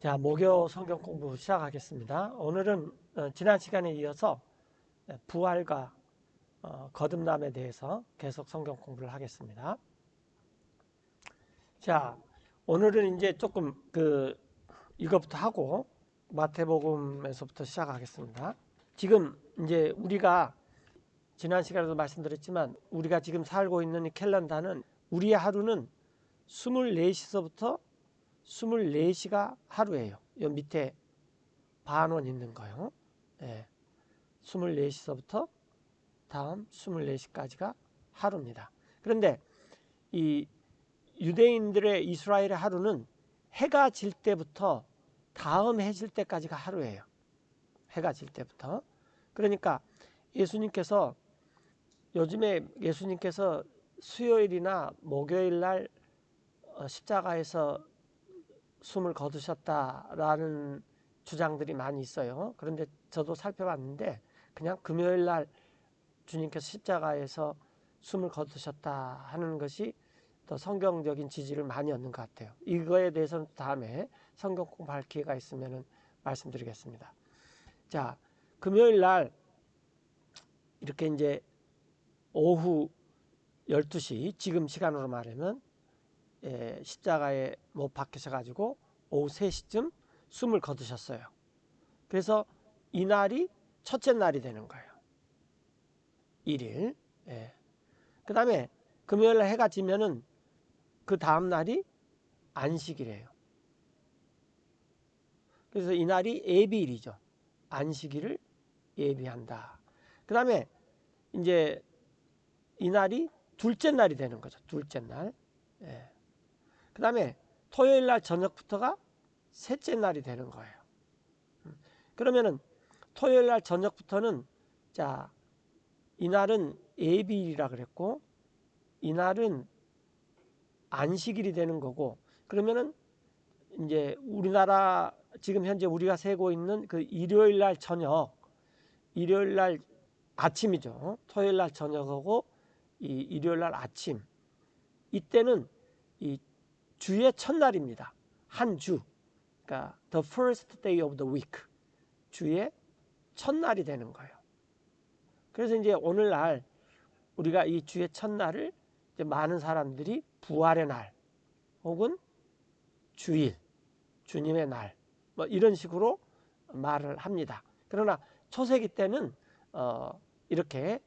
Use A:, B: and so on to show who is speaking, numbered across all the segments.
A: 자, 목요 성경 공부 시작하겠습니다. 오늘은 지난 시간에 이어서 부활과 거듭남에 대해서 계속 성경 공부를 하겠습니다. 자, 오늘은 이제 조금 이것부터 하고 마태복음에서부터 시작하겠습니다. 지금 이제 우리가 지난 시간에도 말씀드렸지만 우리가 지금 살고 있는 이 캘린더는 우리의 하루는 24시서부터 24시가 하루예요. 이 밑에 반원 있는 거요. 예, 24시서부터 다음 24시까지가 하루입니다. 그런데 이 유대인들의 이스라엘의 하루는 해가 질 때부터 다음 해 질 때까지가 하루예요. 해가 질 때부터. 그러니까 요즘에 예수님께서 수요일이나 목요일 날 십자가에서 숨을 거두셨다라는 주장들이 많이 있어요. 그런데 저도 살펴봤는데 그냥 금요일 날 주님께서 십자가에서 숨을 거두셨다 하는 것이 더 성경적인 지지를 많이 얻는 것 같아요. 이거에 대해서는 다음에 성경 공부할 기회가 있으면 말씀드리겠습니다. 자, 금요일 날 이렇게 이제 오후 12시 지금 시간으로 말하면 십자가에 못 박히셔가지고 오후 3시쯤 숨을 거두셨어요. 그래서 이날이 첫째 날이 되는 거예요. 1일. 그 다음에 금요일날 해가 지면은 그 다음 날이 안식일이에요. 그래서 이날이 예비일이죠. 안식일을 예비한다. 그 다음에 이제 이날이 둘째 날이 되는 거죠. 둘째 날. 그 다음에 토요일 날 저녁부터가 셋째 날이 되는 거예요. 그러면은 토요일 날 저녁부터는 자, 이날은 예비일이라 그랬고 이날은 안식일이 되는 거고 그러면은 이제 우리나라 지금 현재 우리가 세고 있는 그 일요일 날 저녁, 일요일 날 아침이죠. 토요일 날 저녁하고 이 일요일 날 아침. 이때는 이 주의 첫날입니다. 한 주. 그러니까 the first day of the week. 주의 첫날이 되는 거예요. 그래서 이제 오늘날 우리가 이 주의 첫날을 이제 많은 사람들이 부활의 날 혹은 주일, 주님의 날, 뭐 이런 식으로 말을 합니다. 그러나 초세기 때는 이렇게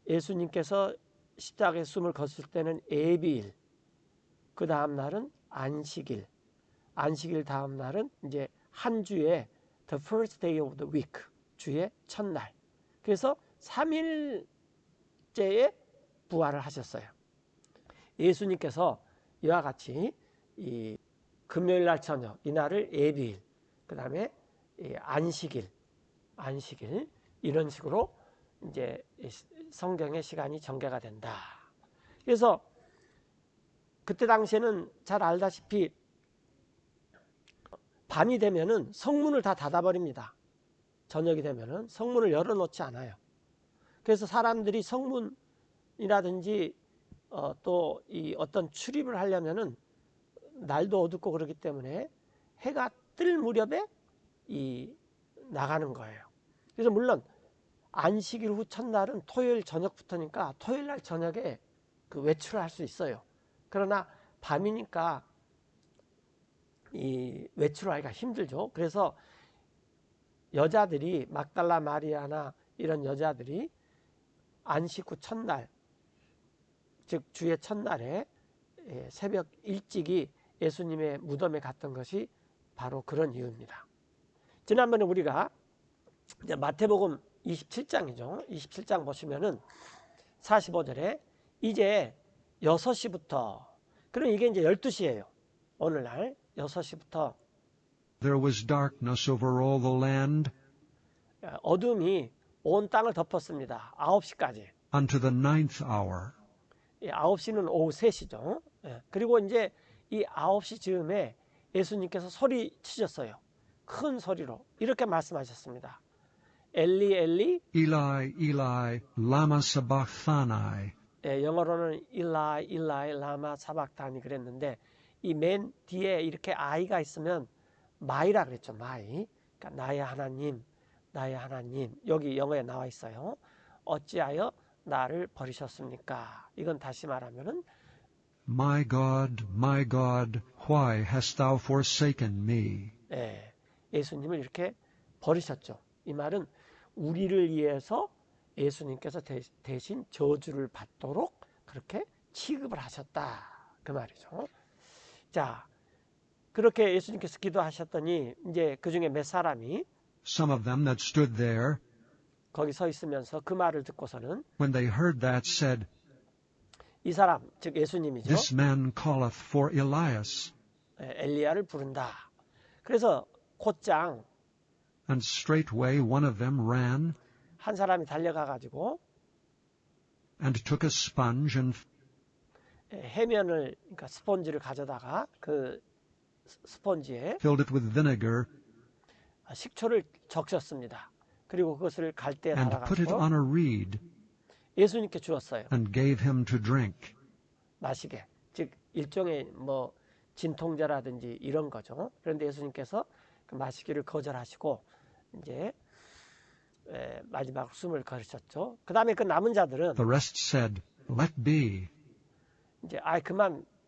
A: 예수님께서 십자가에 숨을 거실 때는 예비일, 그 다음 날은 안식일, 안식일 다음 날은 이제 한 주의 the first day of the week, 주의 첫날. 그래서 3일째에 부활을 하셨어요. 예수님께서 이와 같이 이 금요일 날 저녁 이날을 예비일, 그 다음에 안식일 이런 식으로 이제 성경의 시간이 전개가 된다. 그래서 그때 당시에는 잘 알다시피 밤이 되면은 성문을 다 닫아버립니다. 저녁이 되면은 성문을 열어놓지 않아요. 그래서 사람들이 성문이라든지 또 이 어떤 출입을 하려면은 날도 어둡고 그렇기 때문에 해가 뜰 무렵에 나가는 거예요. 그래서 물론 안식일 후 첫날은 토요일 저녁부터니까 토요일 날 저녁에 그 외출을 할 수 있어요. 그러나 밤이니까 이 외출하기가 힘들죠. 그래서 여자들이 막달라 마리아나 이런 여자들이 안식 후 첫날, 즉 주의 첫날에 새벽 일찍이 예수님의 무덤에 갔던 것이 바로 그런 이유입니다. 지난번에 우리가 이제 마태복음 27장이죠. 27장 보시면은 45절에 이제 6시부터, 그럼 이게 이제 12시예요. 오늘날 6시부터
B: There was darkness over all the land
A: 어둠이 온 땅을 덮었습니다. 9시까지.
B: unto the ninth hour.
A: 9시는 오후 3시죠. 그리고 이제 이 9시 즈음에 예수님께서 소리 치셨어요. 큰 소리로 이렇게 말씀하셨습니다. 엘리 엘리,
B: Eli, Eli, lama sabachthani.
A: 영어로는 일라이 일라이 라마 사박다니 그랬는데 이 맨 뒤에 이렇게 아이가 있으면 마이라 그랬죠. 마이. 그러니까 나의 하나님, 나의 하나님. 여기 영어에 나와 있어요. 어찌하여 나를 버리셨습니까? 이건 다시 말하면은
B: My God, why hast thou forsaken me?
A: 예, 예수님을 이렇게 버리셨죠. 이 말은 우리를 위해서 예수님께서 대신 저주를 받도록 그렇게 취급을 하셨다. 그 말이죠. 자, 그렇게 예수님께서 기도하셨더니 이제 그 중에 몇 사람이
B: Some of them that stood there,
A: 거기 서 있으면서 그 말을 듣고서는
B: when they heard that, said,
A: 이 사람, 즉 예수님이죠.
B: This man calleth for Elias.
A: 엘리야를 부른다. 그래서 곧장
B: And straightway one of them ran
A: 한 사람이 달려가 가지고
B: and took a sponge and
A: 해면을, 그러니까 스펀지를 가져다가 그 스펀지에
B: filled it with vinegar
A: 식초를 적셨습니다. 그리고 그것을 갈대에
B: and put it
A: 달아가지고
B: on a reed
A: 예수님께 주었어요.
B: and gave him to drink.
A: 마시게. 즉 일종의 뭐 진통제라든지 이런 거죠. 그런데 예수님께서 그 마시기를 거절하시고 이제 마지막 숨을 거르셨죠. 그 다음에 그 남은 자들은
B: The rest said, Let be.
A: 이제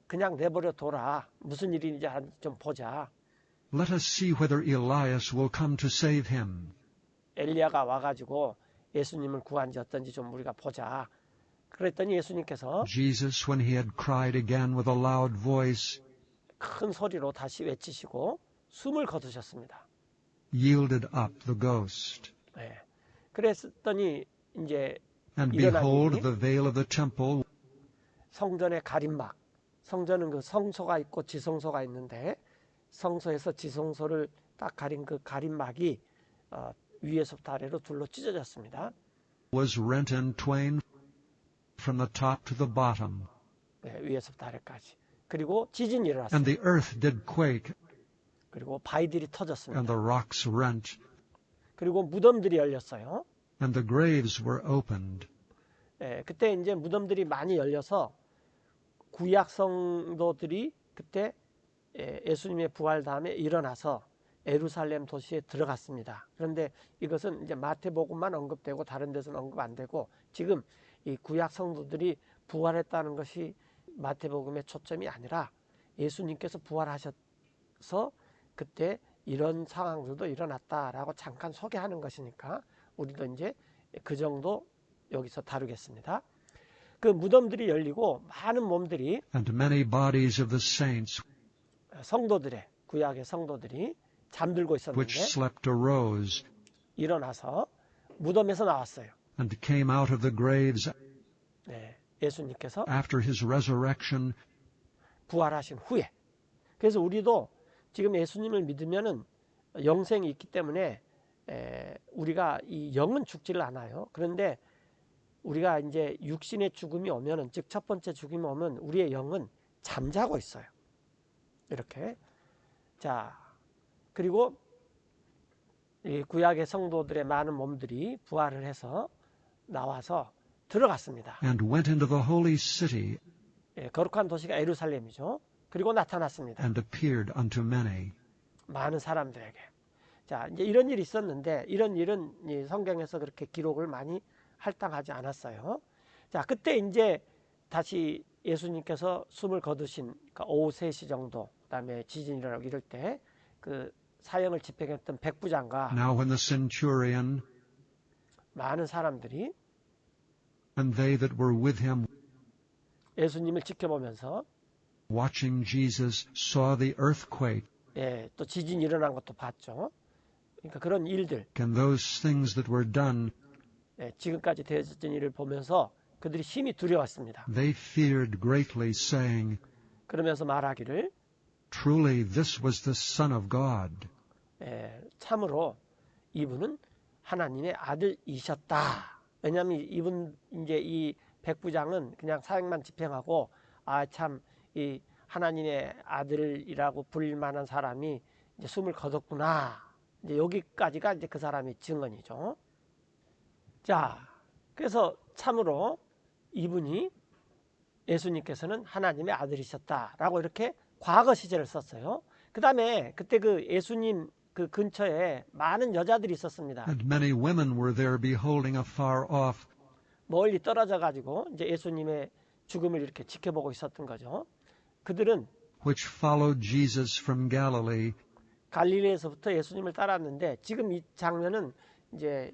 A: 그냥 내버려 둬라. 무슨 일인지 좀 보자.
B: Let us see whether Elias will come to save him.
A: 엘리야가 와가지고 예수님을 구한지 어떤지 좀 우리가 보자. 그랬더니 예수님께서
B: Jesus, when he had cried again with a loud voice,
A: 큰 소리로 다시 외치시고 숨을 거두셨습니다.
B: yielded up the ghost.
A: 네. 그랬더니 이제
B: And
A: 일어난
B: behold,
A: 일이
B: the veil of the temple
A: 성전의 가림막. 성전은 그 성소가 있고 지성소가 있는데 성소에서 지성소를 딱 가린 그 가림막이 위에서부터 아래로 둘로 찢어졌습니다.
B: was rent in twain from the top to the bottom.
A: 네, 위에서부터 아래까지. 그리고 지진이
B: And
A: 일어났습니다.
B: the earth did quake,
A: 그리고 바위들이
B: and
A: 터졌습니다.
B: the rocks rent,
A: 그리고 무덤들이 열렸어요.
B: and the graves were opened.
A: 네, 그때 이제 무덤들이 많이 열려서 구약 성도들이 그때 예수님의 부활 다음에 일어나서 예루살렘 도시에 들어갔습니다. 그런데 이것은 이제 마태복음만 언급되고 다른 데서는 언급 안 되고 지금 이 구약 성도들이 부활했다는 것이 마태복음의 초점이 아니라 예수님께서 부활하셔서 그때 이런 상황들도 일어났다라고 잠깐 소개하는 것이니까 우리도 이제 그 정도 여기서 다루겠습니다. 그 무덤들이 열리고 많은 몸들이
B: And many bodies of the saints
A: 성도들의 구약의 성도들이 잠들고 있었는데
B: which slept arose
A: 일어나서 무덤에서 나왔어요.
B: and came out of the graves
A: 네, 예수님께서
B: after his resurrection
A: 부활하신 후에. 그래서 우리도 지금 예수님을 믿으면은 영생이 있기 때문에 우리가 이 영은 죽지를 않아요. 그런데 우리가 이제 육신의 죽음이 오면은, 즉 첫 번째 죽음이 오면 우리의 영은 잠자고 있어요. 이렇게. 자, 그리고 이 구약의 성도들의 많은 몸들이 부활을 해서 나와서 들어갔습니다.
B: and went into the holy city
A: 거룩한 도시가 예루살렘이죠. 그리고 나타났습니다.
B: and appeared unto many.
A: 많은 사람들에게. 자, 이제 이런 일이 있었는데 이런 일은 이 성경에서 그렇게 기록을 많이 할당하지 않았어요. 자, 그때 이제 다시 예수님께서 숨을 거두신 그러니까 오후 3시 정도, 그다음에 지진이 일어나고 이럴 때 그 사형을 집행했던 백부장과
B: Now when the centurion
A: 많은 사람들이
B: and they that were with him
A: 예수님을 지켜보면서
B: watching Jesus saw the earthquake
A: 또 지진이 일어난 것도 봤죠. 그러니까 그런 일들,
B: and those things that were done,
A: 지금까지 되어진 일을 보면서 그들이 심히 두려웠습니다.
B: they feared greatly, saying,
A: 그러면서 말하기를
B: Truly this was the Son of God.
A: 참으로 이분은 하나님의 아들이셨다. 왜냐하면 이분 이제 이 백부장은 그냥 사형만 집행하고 참 이 하나님의 아들이라고 불릴 만한 사람이 이제 숨을 거뒀구나. 이제 여기까지가 이제 그 사람의 증언이죠. 자, 그래서 참으로 이분이 예수님께서는 하나님의 아들이셨다라고 이렇게 과거 시제를 썼어요. 그 그 다음에 그때 그 예수님 그 근처에 많은 여자들이 있었습니다.
B: And many women were there beholding afar off
A: 멀리 떨어져 가지고 이제 예수님의 죽음을 이렇게 지켜보고 있었던 거죠. 그들은
B: which followed Jesus from Galilee
A: 갈릴리에서부터 예수님을 따랐는데 지금 이 장면은 이제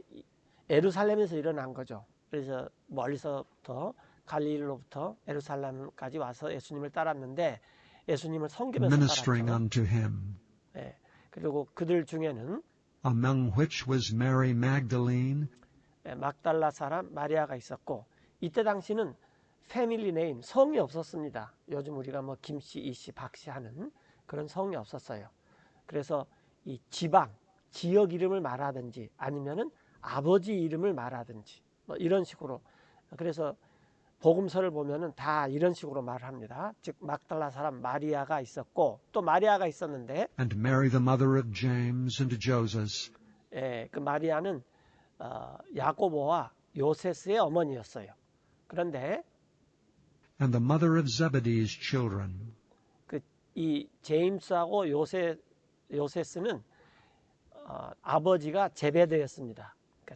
A: 예루살렘에서 일어난 거죠. 그래서 멀리서부터 갈릴리로부터 예루살렘까지 와서 예수님을 따랐는데 예수님을 섬기면서
B: ministering
A: 따랐죠.
B: unto him,
A: 예. 그리고 그들 중에는
B: among which was Mary Magdalene,
A: 막달라 사람 마리아가 있었고 이때 당시는 패밀리 네임 성이 없었습니다. 요즘 우리가 뭐 김씨, 이씨, 박씨 하는 그런 성이 없었어요. 그래서 이 지방, 지역 이름을 말하든지 아니면은 아버지 이름을 말하든지 뭐 이런 식으로 그래서 복음서를 보면은 다 이런 식으로 말합니다. 즉 막달라 사람 마리아가 있었고 또 마리아가 있었는데
B: and Mary the mother of James and Joses,
A: 그 마리아는 야고보와 요세스의 어머니였어요. 그런데
B: and the mother of Zebedee's children,
A: 이 제임스하고 요세스는 아버지가 제베드였습니다. 그러니까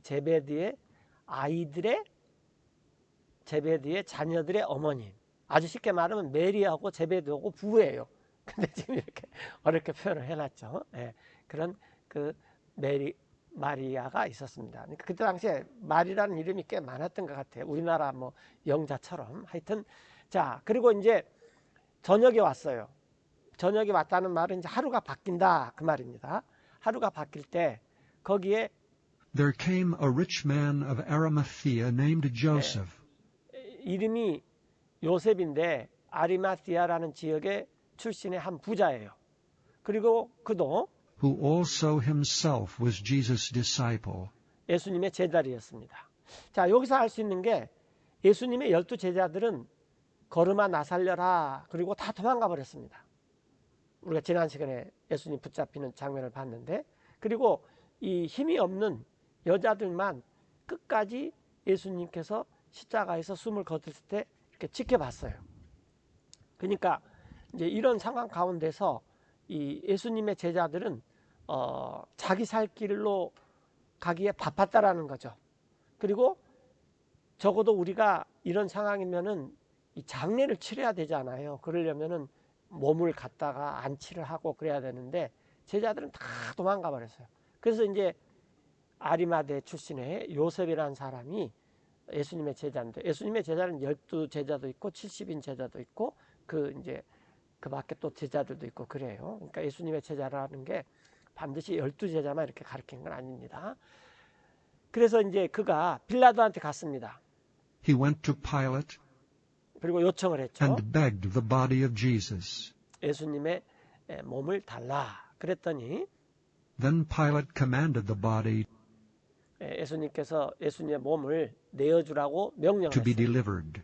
A: 제베드의 자녀들의 어머님. 아주 쉽게 말하면 메리하고 제베드하고 부부예요. 근데 지금 이렇게 어렵게 표현을 해놨죠. 예, 그런 그 마리아가 있었습니다. 그러니까 그때 당시에 마리라는 이름이 꽤 많았던 것 같아요. 우리나라 뭐 영자처럼 하여튼 자 그리고 이제 저녁이 왔어요. 저녁이 왔다는 말은 이제 하루가 바뀐다 그 말입니다. 하루가 바뀔 때 거기에
B: there came a rich man of Arimathea named Joseph,
A: 이름이 요셉인데 아리마티아라는 지역의 출신의 한 부자예요. 그리고 그도
B: who also himself was Jesus' disciple.
A: 예수님의 제자리였습니다. 자 여기서 알 수 있는 게 예수님의 12 제자들은 걸음아 나 살려라 그리고 다 도망가 버렸습니다. 우리가 지난 시간에 예수님 붙잡히는 장면을 봤는데 그리고 이 힘이 없는 여자들만 끝까지 예수님께서 십자가에서 숨을 거두실 때 이렇게 지켜봤어요. 그러니까 이제 이런 상황 가운데서 이 예수님의 제자들은 자기 살 길로 가기에 바빴다라는 거죠. 그리고 적어도 우리가 이런 상황이면은 이 장례를 치러야 되잖아요. 그러려면은 몸을 갖다가 안치를 하고 그래야 되는데 제자들은 다 도망가 버렸어요. 그래서 이제 아리마대 출신의 요셉이라는 사람이 예수님의 제자인데 예수님의 제자는 12 제자도 있고 70인 제자도 있고 그 이제 그 밖에 또 제자들도 있고 그래요. 그러니까 예수님의 제자라는 게 반드시 12 제자만 이렇게 가르치는 건 아닙니다. 그래서 이제 그가 빌라도한테 갔습니다.
B: He went to Pilate
A: 그리고 요청을 했죠.
B: and begged the body of Jesus.
A: 예수님의 몸을 달라. 그랬더니
B: Then Pilate commanded the body
A: 예수님께서 예수님의 몸을 내어주라고 명령을
B: to be
A: 했어요.
B: delivered.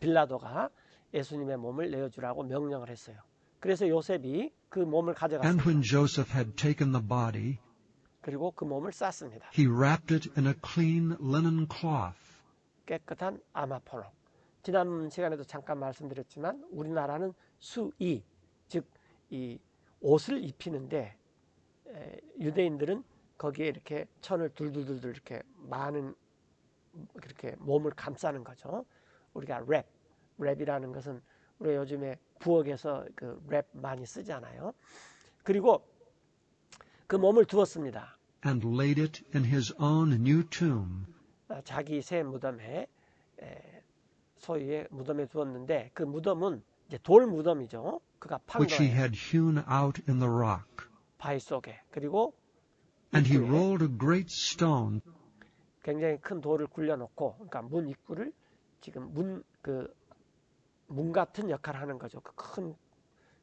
A: 빌라도가 예수님의 몸을 내어주라고 명령을 했어요. 그래서 요셉이 그 몸을
B: And
A: 가져갔습니다.
B: when Joseph had taken the body,
A: 그리고 그 몸을 쌌습니다.
B: he wrapped it in a clean linen cloth
A: 깨끗한 아마포로. 지난 시간에도 잠깐 말씀드렸지만 우리나라는 수의, 즉 이 옷을 입히는데 유대인들은 거기에 이렇게 천을 둘둘둘 이렇게 많은 그렇게 몸을 감싸는 거죠. 우리가 랩이라는 것은 우리 요즘에 부엌에서 그 랩 많이 쓰잖아요. 그리고 그 몸을 두었습니다.
B: and laid it in his own new tomb,
A: 자기 새 무덤에 소유의 무덤에 두었는데 그 무덤은 이제 돌 무덤이죠. 그가 판
B: which he
A: 거예요.
B: had hewn out in the rock.
A: 바위 속에. 그리고
B: And he
A: 입구에
B: rolled a great stone
A: 굉장히 큰 돌을 굴려놓고, 그러니까 문 입구를 지금 문 같은 역할을 하는 거죠. 그 큰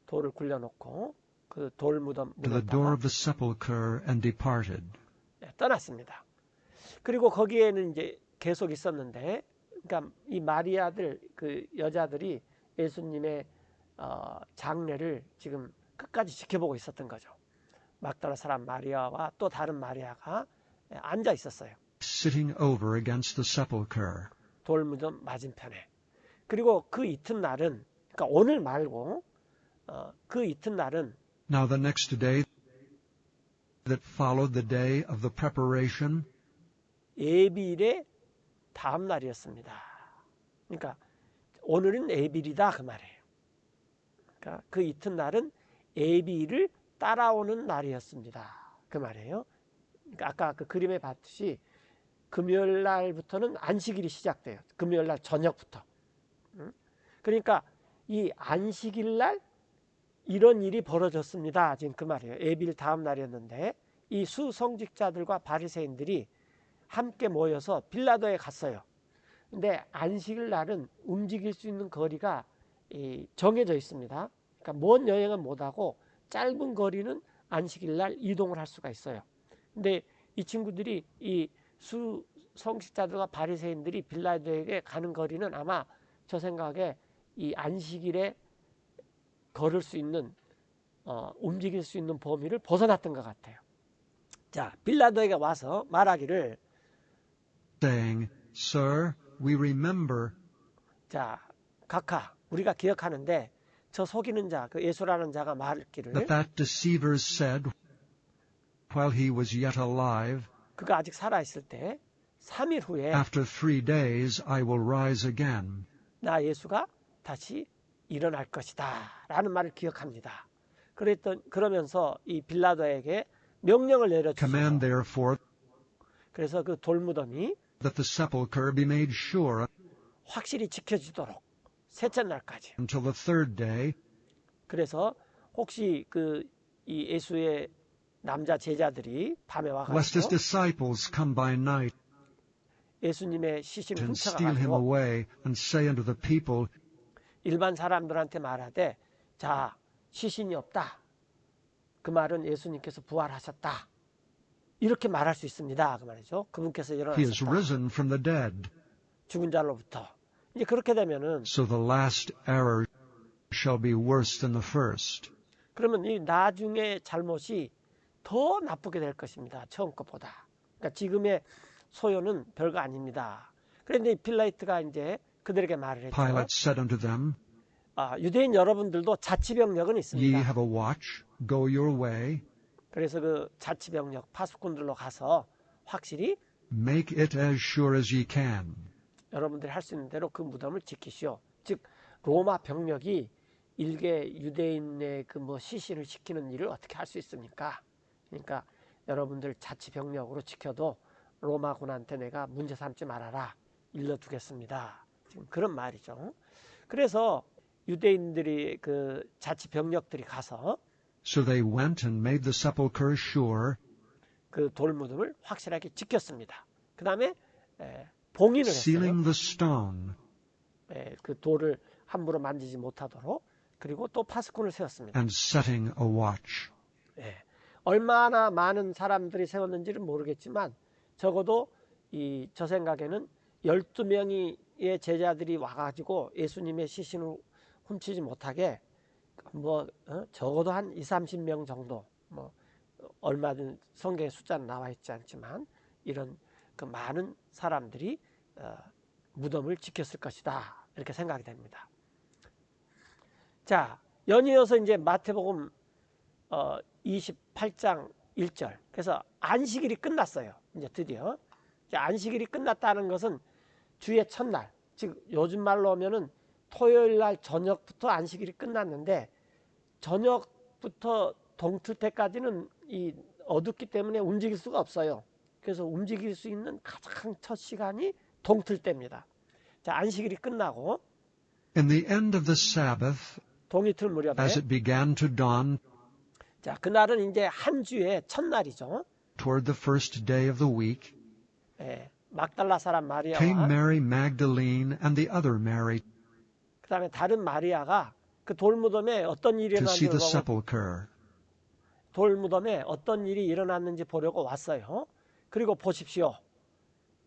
A: 돌을 굴려놓고 그 돌 무덤
B: to the door
A: 문에다가
B: of the sepulchre and departed.
A: 떠났습니다. 그리고 거기에는 이제 계속 있었는데, 그러니까 이 마리아들 그 여자들이 예수님의 장례를 지금 끝까지 지켜보고 있었던 거죠. 막달라 사람 마리아와 또 다른 마리아가 앉아 있었어요.
B: Sitting over against the sepulchre.
A: 돌무덤 맞은편에. 그리고 그 이튿날은, 그러니까 오늘 말고 그 이튿날은
B: Now the next day that followed the day of the preparation,
A: 예비일의 다음 날이었습니다. 그러니까 오늘은 예비일이다 그 말이에요. 그러니까 그 이튿날은 예비일을 따라오는 날이었습니다. 그 말이에요. 그러니까 아까 그 그림에 봤듯이 금요일 날부터는 안식일이 시작돼요. 금요일 날 저녁부터. 그러니까 이 안식일 날 이런 일이 벌어졌습니다. 지금 그 말이에요. 예비일 다음 날이었는데 이 수성직자들과 바리새인들이 함께 모여서 빌라도에 갔어요. 근데 안식일 날은 움직일 수 있는 거리가 정해져 있습니다. 그러니까 먼 여행은 못하고 짧은 거리는 안식일 날 이동을 할 수가 있어요. 근데 이 친구들이 이 수성직자들과 바리새인들이 빌라도에게 가는 거리는 아마 저 생각에 이 안식일에 걸을 수 있는 움직일 수 있는 범위를 벗어났던 것 같아요. 자, 빌라도에게 와서 말하기를
B: saying, Sir, we remember
A: 자, 각하 우리가 기억하는데 저 속이는 자, 그 예수라는 자가 말했기를
B: that deceivers said while he was yet alive,
A: 그가 아직 살아있을 때 3일 후에
B: After 3 days I will rise again.
A: 나 예수가 다시 일어날 것이다 라는 말을 기억합니다. 그러면서 이 빌라도에게 명령을 내려주소서.
B: Command therefore
A: 그래서 그 돌무덤이
B: that the sepulchre be made sure
A: 확실히 지켜지도록 셋째 날까지.
B: until the 3rd day,
A: 그래서 혹시 이 예수의 남자 제자들이 밤에
B: lest his
A: 와가지고
B: disciples come by night
A: 예수님의 시신을
B: and steal him
A: 훔쳐가가지고
B: away and say unto the people,
A: 일반 사람들한테 말하되 자 시신이 없다. 그 말은 예수님께서 부활하셨다. 이렇게 말할 수 있습니다. 그 말이죠. 그분께서
B: He is
A: 일어나셨다.
B: risen from the dead.
A: 죽은 자로부터. 이제 그렇게 되면은
B: So the last error shall be worse than the first.
A: 그러면 이 나중에 잘못이 더 나쁘게 될 것입니다. 처음 것보다. 그러니까 지금의 소요는 별거 아닙니다. 그런데 필라이트가 이제 그들에게 말을 했죠.
B: Pilate said unto them,
A: 유대인 여러분들도 자치병력은
B: Ye
A: 있습니다.
B: have a watch, go your way,
A: 그래서 그 자치병력 파수꾼들로 가서 확실히
B: make it as sure as ye can.
A: 여러분들이 할 수 있는 대로 그 무덤을 지키시오. 즉 로마 병력이 일개 유대인의 그 시신을 지키는 일을 어떻게 할 수 있습니까? 그러니까 여러분들 자치병력으로 지켜도 로마군한테 내가 문제 삼지 말아라. 일러두겠습니다. 지금 그런 말이죠. 그래서 유대인들이 그 자치병력들이 가서
B: So they went and made the sepulchre sure,
A: 그 돌무덤을 확실하게 지켰습니다. 그 다음에 봉인을 했어요.
B: sealing the stone,
A: 그 돌을 함부로 만지지 못하도록. 그리고 또 파수꾼을 세웠습니다.
B: and setting a watch.
A: 얼마나 많은 사람들이 세웠는지는 모르겠지만 적어도 저 생각에는 12명의 제자들이 와가지고 예수님의 시신을 훔치지 못하게 적어도 한 20-30명 정도 얼마든 성경에 숫자는 나와 있지 않지만 이런 그 많은 사람들이 무덤을 지켰을 것이다 이렇게 생각이 됩니다. 자, 연이어서 이제 마태복음 28장 1절. 그래서 안식일이 끝났어요. 이제 드디어. 안식일이 끝났다는 것은 주의 첫날. 즉 요즘 말로 하면은 토요일 날 저녁부터 안식일이 끝났는데 저녁부터 동틀 때까지는 이 어둡기 때문에 움직일 수가 없어요. 그래서 움직일 수 있는 가장 첫 시간이 동틀 때입니다. 자, 안식일이 끝나고
B: In the end of the Sabbath,
A: 동이틀 무렵에
B: as it began to dawn
A: 자, 그날은 이제 한 주의 첫날이죠.
B: toward the first day of the week,
A: 막달라 사람
B: came
A: 마리아와
B: Mary Magdalene and the other Mary
A: 그 다음에 다른 마리아가 그 돌무덤에 어떤 일이
B: to see the
A: 일어났는지
B: sepulchre.
A: 돌무덤에 어떤 일이 일어났는지 보려고 왔어요. 그리고 보십시오.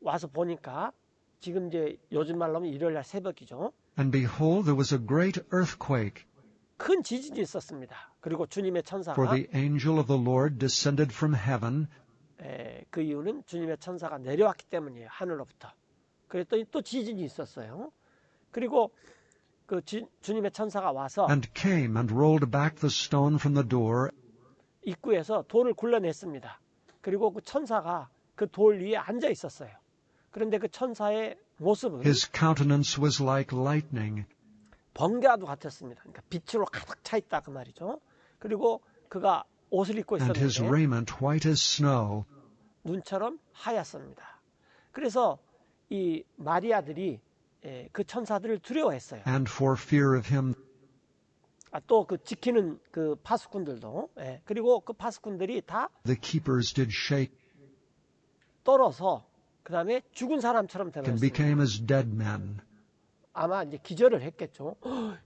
A: 와서 보니까 지금 이제 요즘 말로 하면 일요일 날 새벽이죠.
B: And behold, there was a great earthquake,
A: 큰 지진이 있었습니다. 그리고 주님의
B: for
A: 천사가
B: the angel of the Lord descended from heaven
A: 그 이유는 주님의 천사가 내려왔기 때문이에요. 하늘로부터. 그랬더니 또 지진이 있었어요. 그리고 그 주님의 천사가 와서
B: and came and rolled back the stone from the door
A: 입구에서 돌을 굴러냈습니다. 그리고 그 천사가 그 돌 위에 앉아 있었어요. 그런데 그 천사의 모습은
B: His countenance was like lightning,
A: 번개와도 같았습니다. 그러니까 빛으로 가득 차 있다 그 말이죠. 그리고 그가 옷을 입고
B: and his
A: 있었는데
B: raiment white as snow.
A: 눈처럼 하얗습니다. 그래서 이 마리아들이 그 천사들을 두려워했어요.
B: And for fear of him,
A: 또 그 지키는 그 파수꾼들도 그리고 그 파수꾼들이 다
B: the keepers did shake
A: 떨어서 그 다음에 죽은 사람처럼
B: and
A: 되었습니다.
B: became as dead men.
A: 아마 이제 기절을 했겠죠.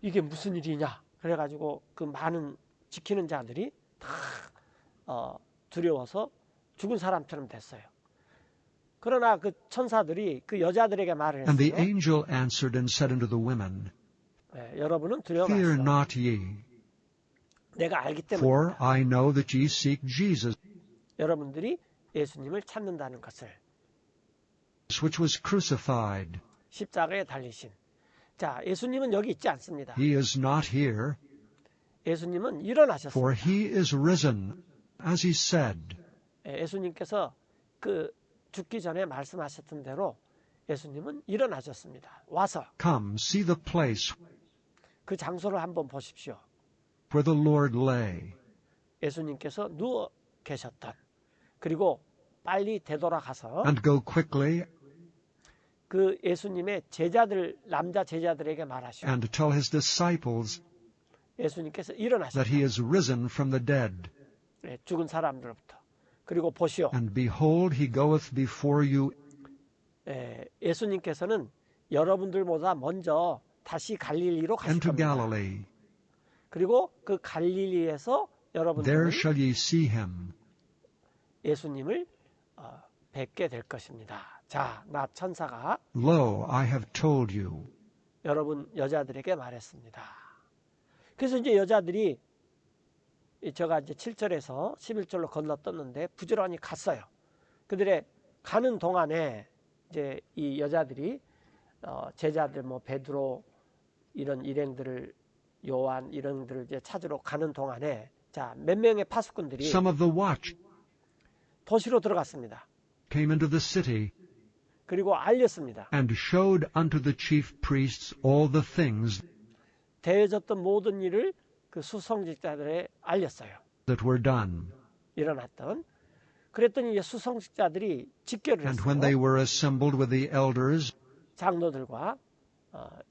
A: 이게 무슨 일이냐. 그래가지고 그 많은 지키는 자들이 다 두려워서 죽은 사람처럼 됐어요. 그러나 그 천사들이 그 여자들에게 말을
B: And the
A: 했어요.
B: angel answered and said unto the women,
A: 여러분은 두려워
B: Fear
A: 마시오.
B: not ye,
A: 내가 알기
B: for
A: 때문입니다.
B: I know that ye seek Jesus,
A: 여러분들이 예수님을 찾는다는 것을.
B: which was crucified.
A: 십자가에 달리신. 자, 예수님은 여기 있지 않습니다.
B: He is not here,
A: 예수님은
B: for
A: 일어나셨습니다.
B: he is risen, as he said.
A: 예수님께서 그 죽기 전에 말씀하셨던 대로 예수님은 일어나셨습니다. 와서
B: Come, see the place
A: 그 장소를 한번 보십시오.
B: where the Lord lay,
A: 예수님께서 누워 계셨던. 그리고 빨리 되돌아가서
B: and go quickly
A: 그 예수님의 제자들, 남자 제자들에게 말하시오.
B: and tell his disciples
A: 예수님께서
B: that
A: 일어나셨다.
B: he is risen from the dead.
A: 죽은 사람들로부터. 그리고 보시오.
B: And behold, he goeth before you
A: 예수님께서는 여러분들보다 먼저 다시 갈릴리로 가실
B: into
A: 겁니다.
B: Galilee.
A: 그리고 그 갈릴리에서
B: There
A: 여러분들은
B: shall ye see him.
A: 예수님을 뵙게 될 것입니다. 자, 나 천사가
B: Lo, I have told you.
A: 여러분 여자들에게 말했습니다. 그래서 이제 여자들이 제가 이제 7절에서 11절로 건너떴는데 부지런히 갔어요. 그들의 가는 동안에 이제 이 여자들이 제자들 뭐 베드로 이런 일행들을 요한 이런들을 이제 찾으러 가는 동안에 자, 몇 명의 파수꾼들이
B: Some of the watch
A: 도시로 들어갔습니다.
B: came into the city
A: 그리고 알렸습니다.
B: and showed unto the chief priests all the things
A: 되어졌던 모든 일을 그 수성직자들에 알렸어요.
B: that were done.
A: 일어났던. 그랬더니 이제 수성직자들이 직결을
B: And when
A: 했어요.
B: they were assembled with the elders
A: 장로들과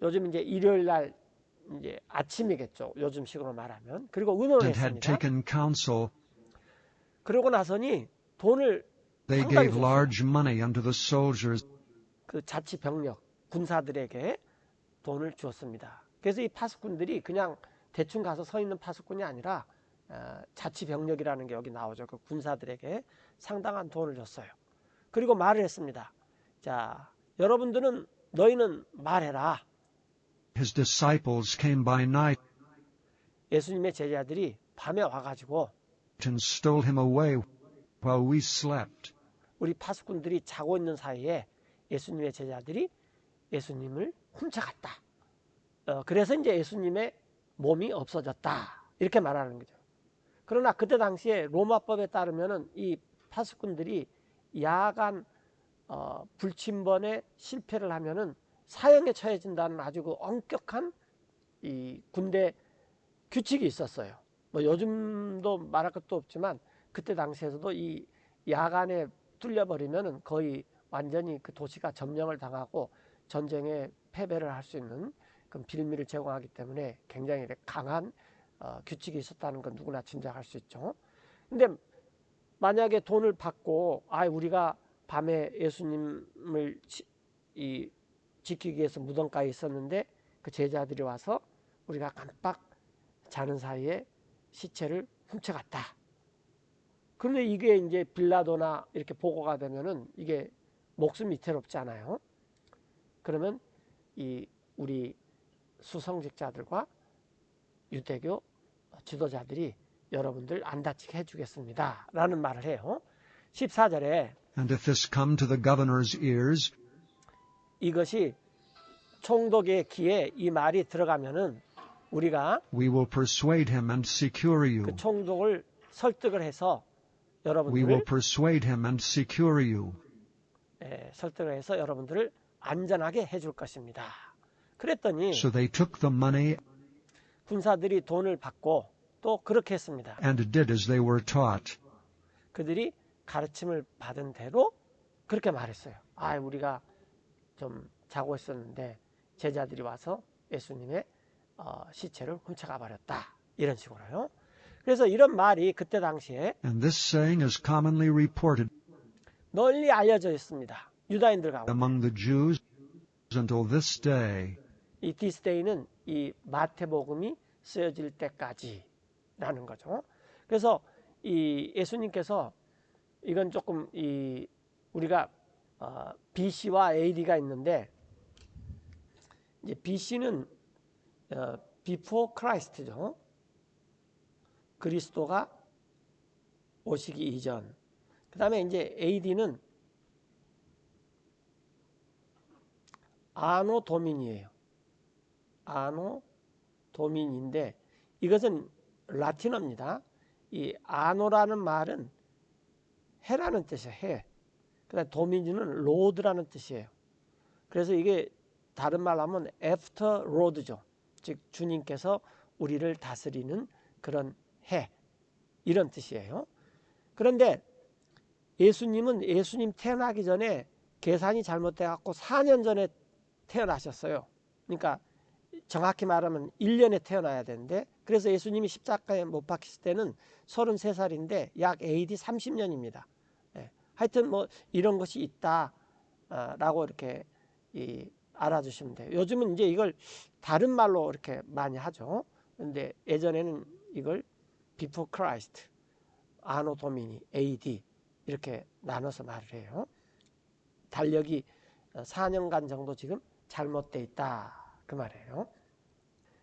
A: 요즘 이제 일요일 날 이제 아침이겠죠. 요즘식으로 말하면. 그리고 의논을
B: and had
A: 했습니다.
B: taken counsel,
A: 그러고 나서니 돈을
B: they
A: 상당히
B: gave
A: 줬어요.
B: large money unto the soldiers
A: 그 자치 병력 군사들에게 돈을 주었습니다. 그래서 이 파수꾼들이 그냥 대충 가서 서 있는 파수꾼이 아니라 자치 병력이라는 게 여기 나오죠. 그 군사들에게 상당한 돈을 줬어요. 그리고 말을 했습니다. 자, 여러분들은 너희는 말해라.
B: His disciples came by night
A: 예수님의 제자들이 밤에 와가지고
B: and stole him away while we slept.
A: 우리 파수꾼들이 자고 있는 사이에 예수님의 제자들이 예수님을 훔쳐갔다. 그래서 이제 예수님의 몸이 없어졌다. 이렇게 말하는 거죠. 그러나 그때 당시에 로마법에 따르면은 이 파수꾼들이 야간 불침번에 실패를 하면은 사형에 처해진다는 아주 그 엄격한 이 군대 규칙이 있었어요. 뭐 요즘도 말할 것도 없지만 그때 당시에서도 이 야간에 뚫려버리면은 거의 완전히 그 도시가 점령을 당하고 전쟁에 패배를 할 수 있는 그런 빌미를 제공하기 때문에 굉장히 강한 규칙이 있었다는 건 누구나 짐작할 수 있죠. 근데 만약에 돈을 받고 우리가 밤에 예수님을 지키기 위해서 무덤가에 있었는데 그 제자들이 와서 우리가 깜빡 자는 사이에 시체를 훔쳐갔다. 그런데 이게 이제 빌라도나 이렇게 보고가 되면은 이게 목숨이 위태롭지 않아요. 그러면 이 우리 수성직자들과 유대교 지도자들이 여러분들 안 다치게 해주겠습니다. 라는 말을 해요. 14절에
B: And if this come to the governor's ears,
A: 이것이 총독의 귀에 이 말이 들어가면은 우리가
B: We will persuade him and secure you.
A: 그 총독을 설득을 해서
B: We will
A: 여러분들을
B: persuade him and secure you.
A: 설득을 해서 여러분들을 안전하게 해줄 것입니다. 그랬더니
B: So they took the money
A: 군사들이 돈을 받고 또 그렇게 했습니다.
B: and did as they were taught.
A: 그들이 가르침을 받은 대로 그렇게 말했어요. 아, 우리가 좀 자고 있었는데 제자들이 와서 예수님의 시체를 훔쳐가 버렸다. 이런 식으로요. 그래서 이런 말이 그때 당시에
B: And this saying is commonly reported
A: 널리 알려져 있습니다. 유다인들 가운데.
B: among the Jews until this day.
A: 이 this day는 이 마태복음이 쓰여질 때까지라는 거죠. 그래서 이 예수님께서 이건 조금 이 우리가 BC와 AD가 있는데 이제 BC는 before Christ죠. 그리스도가 오시기 이전. 그다음에 이제 AD는 아노 도민이에요. 아노 도민인데 이것은 라틴어입니다. 이 아노라는 말은 해라는 뜻이에요. 해. 그다음에 도민은 로드라는 뜻이에요. 그래서 이게 다른 말로 하면 after road죠. 즉 주님께서 우리를 다스리는 그런 해 이런 뜻이에요. 그런데 예수님은 예수님 태어나기 전에 계산이 잘못돼 갖고 4년 전에 태어나셨어요. 그러니까 정확히 말하면 1년에 태어나야 되는데 그래서 예수님이 십자가에 못 박혔을 때는 33살인데 약 AD 30년입니다. 하여튼 뭐 이런 것이 있다라고 이렇게 알아주시면 돼요. 요즘은 이제 이걸 다른 말로 이렇게 많이 하죠. 근데 예전에는 이걸 before Christ, 아노 도미니, AD 이렇게 나눠서 말을 해요. 달력이 4년간 정도 지금 잘못돼 있다 그 말이에요.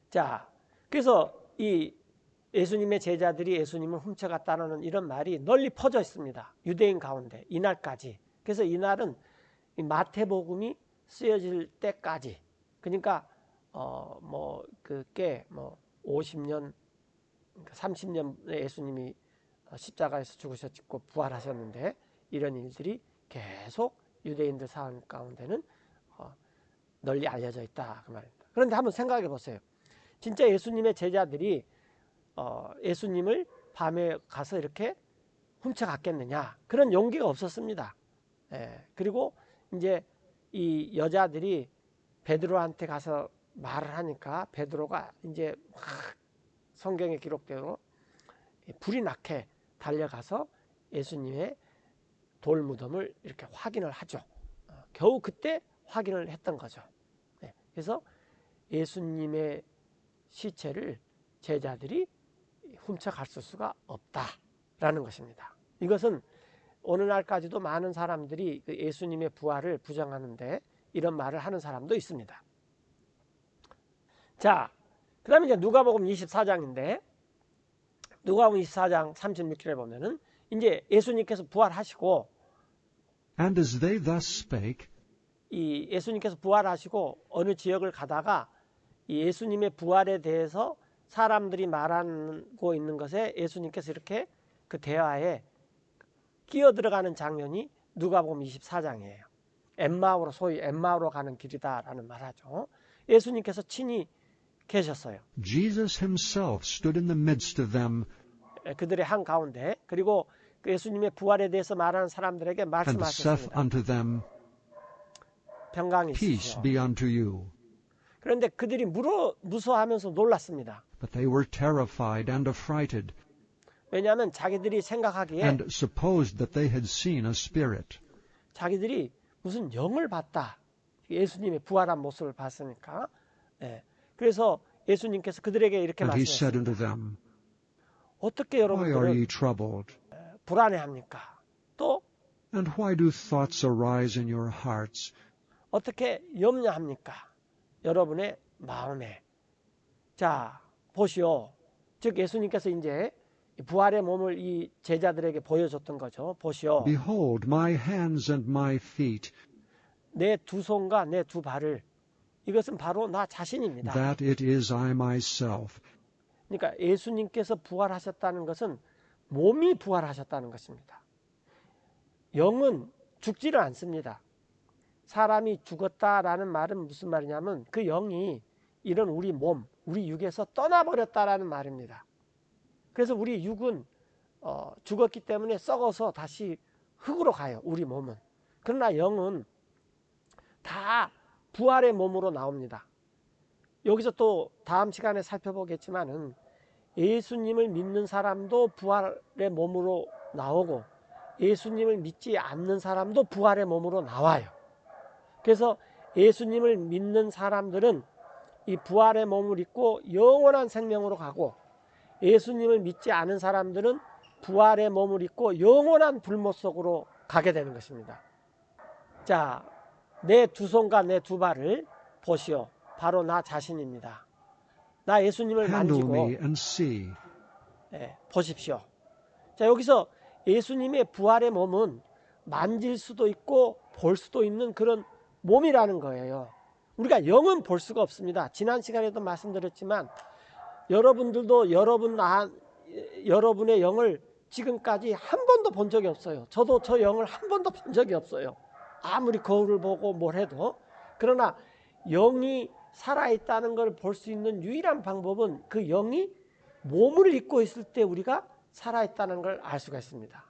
A: 자, 그래서 이 예수님의 제자들이 예수님을 훔쳐갔다는 이런 말이 널리 퍼져 있습니다. 유대인 가운데 이날까지. 그래서 이날은 이 마태복음이 쓰여질 때까지. 그러니까 그게 50년, 30년에 예수님이 십자가에서 죽으셨고 부활하셨는데 이런 일들이 계속 유대인들 사람 가운데는 널리 알려져 있다 그 말입니다. 그런데 한번 생각해 보세요. 진짜 예수님의 제자들이 예수님을 밤에 가서 이렇게 훔쳐갔겠느냐? 그런 용기가 없었습니다. 그리고 이제 이 여자들이 베드로한테 가서 말을 하니까 베드로가 이제 막 성경에 기록대로 불이 나게 달려가서 예수님의 돌무덤을 이렇게 확인을 하죠. 겨우 그때 확인을 했던 거죠. 그래서 예수님의 시체를 제자들이 훔쳐갔을 수가 없다라는 것입니다. 이것은 오늘날까지도 많은 사람들이 예수님의 부활을 부정하는데 이런 말을 하는 사람도 있습니다. 자, 그 다음에 이제 누가복음 24장인데 누가복음 24장 36절에 보면은 이제 예수님께서 부활하시고
B: And as they thus spake,
A: 이 예수님께서 부활하시고 어느 지역을 가다가 이 예수님의 부활에 대해서 사람들이 말하고 있는 것에 예수님께서 이렇게 그 대화에 끼어 들어가는 장면이 누가복음 24장이에요. 엠마오로 소위 엠마오로 가는 길이다라는 말하죠. 예수님께서 친히 계셨어요.
B: Jesus himself stood in the midst of them
A: 그들의 한 가운데 그리고 그 예수님의 부활에 대해서 말하는 사람들에게
B: and saith
A: 말씀하셨습니다.
B: unto them,
A: 평강이
B: Peace
A: 있으시오.
B: be unto you.
A: 그런데 그들이 무서워하면서 놀랐습니다.
B: But they were terrified and affrighted,
A: 왜냐하면 자기들이 생각하기에
B: and supposed that they had seen a spirit.
A: 자기들이 무슨 영을 봤다. 예수님의 부활한 모습을 봤으니까. 그래서 예수님께서 그들에게 이렇게
B: And he said unto
A: 말씀하셨습니다.
B: them,
A: 어떻게
B: Why are ye
A: 여러분들은
B: troubled?
A: 불안해합니까? 또
B: And why do thoughts arise in your hearts?
A: 어떻게 염려합니까? 여러분의 마음에. 자, 보시오. 즉 예수님께서 이제 부활의 몸을 이 제자들에게 보여줬던 거죠. 보시오.
B: Behold my hands and my feet,
A: 내 두 손과 내 두 발을 이것은 바로 나 자신입니다.
B: that it is I myself.
A: 그러니까 예수님께서 부활하셨다는 것은 몸이 부활하셨다는 것입니다. 영은 죽지를 않습니다. 사람이 죽었다라는 말은 무슨 말이냐면 그 영이 이런 우리 몸, 우리 육에서 떠나버렸다라는 말입니다. 그래서 우리 육은 죽었기 때문에 썩어서 다시 흙으로 가요. 우리 몸은. 그러나 영은 다 부활의 몸으로 나옵니다. 여기서 또 다음 시간에 살펴보겠지만은 예수님을 믿는 사람도 부활의 몸으로 나오고 예수님을 믿지 않는 사람도 부활의 몸으로 나와요. 그래서 예수님을 믿는 사람들은 이 부활의 몸을 입고 영원한 생명으로 가고 예수님을 믿지 않은 사람들은 부활의 몸을 입고 영원한 불못 속으로 가게 되는 것입니다. 자, 내 두 손과 내 두 발을 보시오. 바로 나 자신입니다. 나 예수님을
B: Handle
A: 만지고
B: me and see.
A: 보십시오. 자, 여기서 예수님의 부활의 몸은 만질 수도 있고 볼 수도 있는 그런 몸이라는 거예요. 우리가 영은 볼 수가 없습니다. 지난 시간에도 말씀드렸지만 여러분들도 여러분의 영을 지금까지 한 번도 본 적이 없어요. 저도 저 영을 한 번도 본 적이 없어요. 아무리 거울을 보고 뭘 해도. 그러나 영이 살아있다는 걸 볼 수 있는 유일한 방법은 그 영이 몸을 입고 있을 때 우리가 살아있다는 걸 알 수가 있습니다.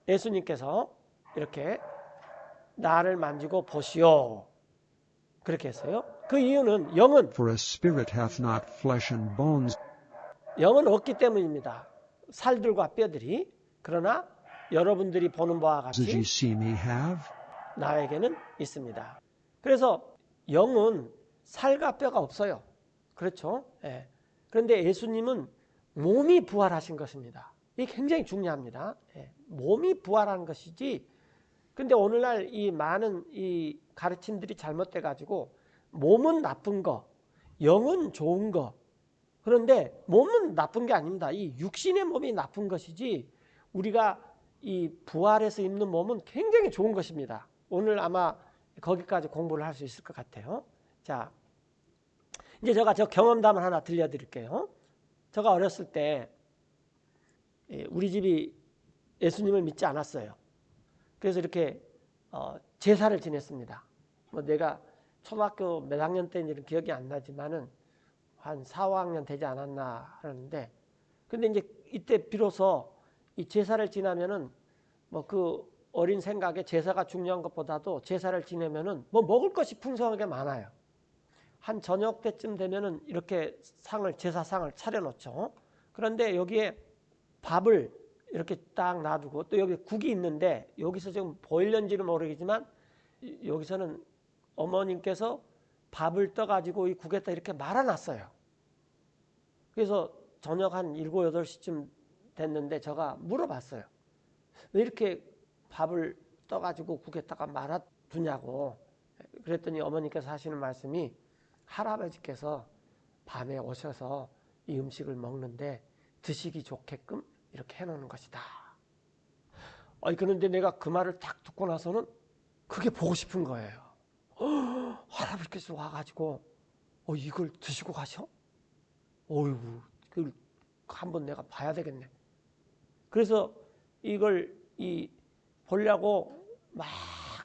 A: 예수님께서 이렇게 나를 만지고 보시오. 그렇게 했어요. 그 이유는 영은
B: For a spirit hath not flesh and bones,
A: 영은 없기 때문입니다. 살들과 뼈들이. 그러나 여러분들이 보는 바와
B: as ye
A: 같이
B: see me have.
A: 나에게는 있습니다. 그래서 영은 살과 뼈가 없어요. 그렇죠? 예. 그런데 예수님은 몸이 부활하신 것입니다. 이게 굉장히 중요합니다. 예. 몸이 부활한 것이지. 근데 오늘날 이 많은 이 가르침들이 잘못돼 가지고 몸은 나쁜 거, 영은 좋은 거. 그런데 몸은 나쁜 게 아닙니다. 이 육신의 몸이 나쁜 것이지 우리가 이 부활해서 입는 몸은 굉장히 좋은 것입니다. 오늘 아마 거기까지 공부를 할 수 있을 것 같아요. 자, 이제 제가 저 경험담을 하나 들려드릴게요. 제가 어렸을 때 우리 집이 예수님을 믿지 않았어요. 그래서 이렇게 제사를 지냈습니다. 뭐 내가 초등학교 몇 학년 때인지는 기억이 안 나지만은 한 4, 5학년 되지 않았나 하는데, 근데 이제 이때 비로소 이 제사를 지나면은 뭐 그 어린 생각에 제사가 중요한 것보다도 제사를 지내면은 뭐 먹을 것이 풍성하게 많아요. 한 저녁 때쯤 되면은 이렇게 제사상을 차려놓죠. 그런데 여기에 밥을 이렇게 딱 놔두고 또 여기 국이 있는데 여기서 지금 보일는지는 모르겠지만 여기서는 어머님께서 밥을 떠가지고 이 국에다 이렇게 말아놨어요. 그래서 저녁 한 7, 8시쯤 됐는데 제가 물어봤어요. 왜 이렇게 밥을 떠가지고 국에다가 말아두냐고. 그랬더니 어머니께서 하시는 말씀이 할아버지께서 밤에 오셔서 이 음식을 먹는데 드시기 좋게끔 이렇게 해놓는 것이다. 그런데 내가 그 말을 딱 듣고 나서는 그게 보고 싶은 거예요. 할아버지께서 와가지고 이걸 드시고 가셔? 어이구, 그걸 한번 내가 봐야 되겠네. 그래서 이걸 보려고 막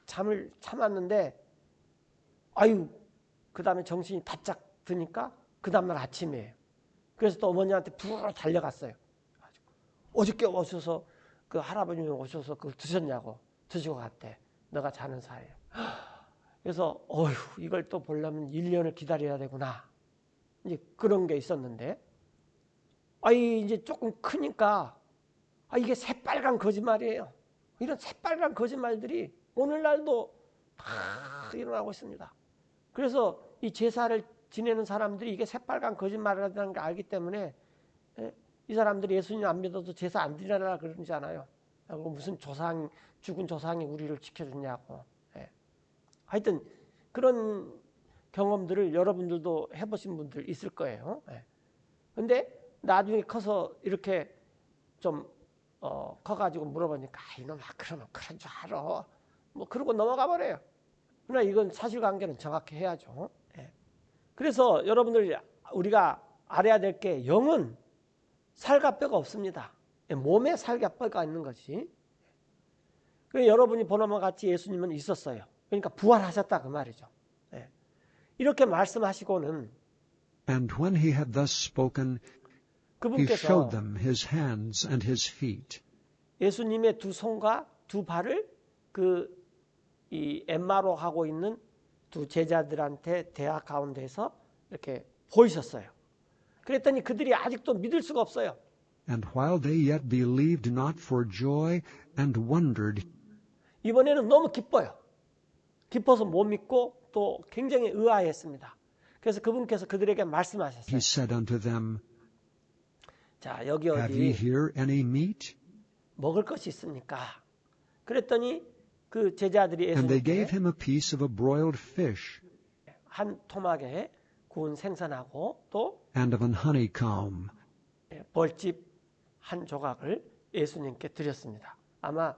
A: 잠을 참았는데 그 다음에 정신이 바짝 드니까 그 다음날 아침이에요. 그래서 또 어머니한테 부르르 달려갔어요. 어저께 오셔서 그 할아버님이 오셔서 그걸 드셨냐고. 드시고 갔대. 너가 자는 사이에. 그래서 이걸 또 보려면 1년을 기다려야 되구나. 이제 그런 게 있었는데 이제 조금 크니까 이게 새빨간 거짓말이에요. 이런 새빨간 거짓말들이 오늘날도 다 일어나고 있습니다. 그래서 이 제사를 지내는 사람들이 이게 새빨간 거짓말이라는 걸 알기 때문에 이 사람들이 예수님 안 믿어도 제사 안 드리라 그러잖아요. 무슨 죽은 조상이 우리를 지켜주냐고. 하여튼 그런 경험들을 여러분들도 해보신 분들 있을 거예요. 근데 나중에 커서 이렇게 좀 커가지고 물어보니까 이놈아 그러면 그런 줄 알아. 뭐 그러고 넘어가 버려요. 그러나 이건 사실관계는 정확히 해야죠. 그래서 여러분들 우리가 알아야 될 게 영은 살과 뼈가 없습니다. 몸에 살과 뼈가 있는 것이. 그래서 여러분이 보는 것 같이 예수님은 있었어요. 그러니까 부활하셨다 그 말이죠. 예. 이렇게 말씀하시고는
B: And when he had thus spoken, he
A: 그분께서
B: showed them his hands and his feet.
A: 예수님의 두 손과 두 발을 이 엠마로 하고 있는 두 제자들한테 대화 가운데서 이렇게 보이셨어요. 그랬더니 그들이 아직도 믿을 수가 없어요.
B: And while they yet believed not for joy and wondered,
A: 이번에는 너무 기뻐요. 기뻐서 못 믿고 또 굉장히 의아했습니다. 그래서 그분께서 그들에게
B: he
A: 말씀하셨어요.
B: said unto them,
A: 자, 여기
B: Have ye
A: 어디
B: here any meat?
A: 먹을 것이 있습니까? 그랬더니 그 제자들이
B: And they gave
A: 예수님께
B: him a piece of a broiled fish
A: 한 토막에 구운 생선하고 또
B: and of an honeycomb.
A: 벌집 한 조각을 예수님께 드렸습니다. 아마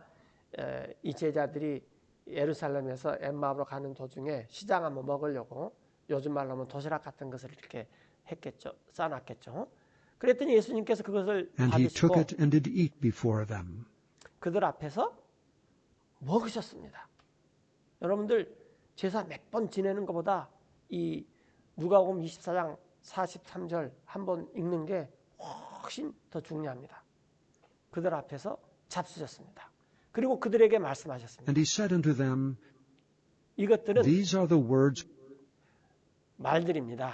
A: 이 제자들이 예루살렘에서 엠마오로 가는 도중에 시장 한번 먹으려고 요즘 말로 하면 도시락 같은 것을 이렇게 했겠죠. 싸놨겠죠. 그랬더니 예수님께서 그것을
B: And he took
A: 받으시고
B: it and did eat before them.
A: 그들 앞에서 먹으셨습니다. 여러분들 제사 몇 번 지내는 것보다 이 누가복음 24장 43절 한번 읽는 게 훨씬 더 중요합니다. 그들 앞에서 잡수셨습니다. 그리고 그들에게 말씀하셨습니다.
B: And he said unto them,
A: 이것들은
B: These are the words
A: 말들입니다.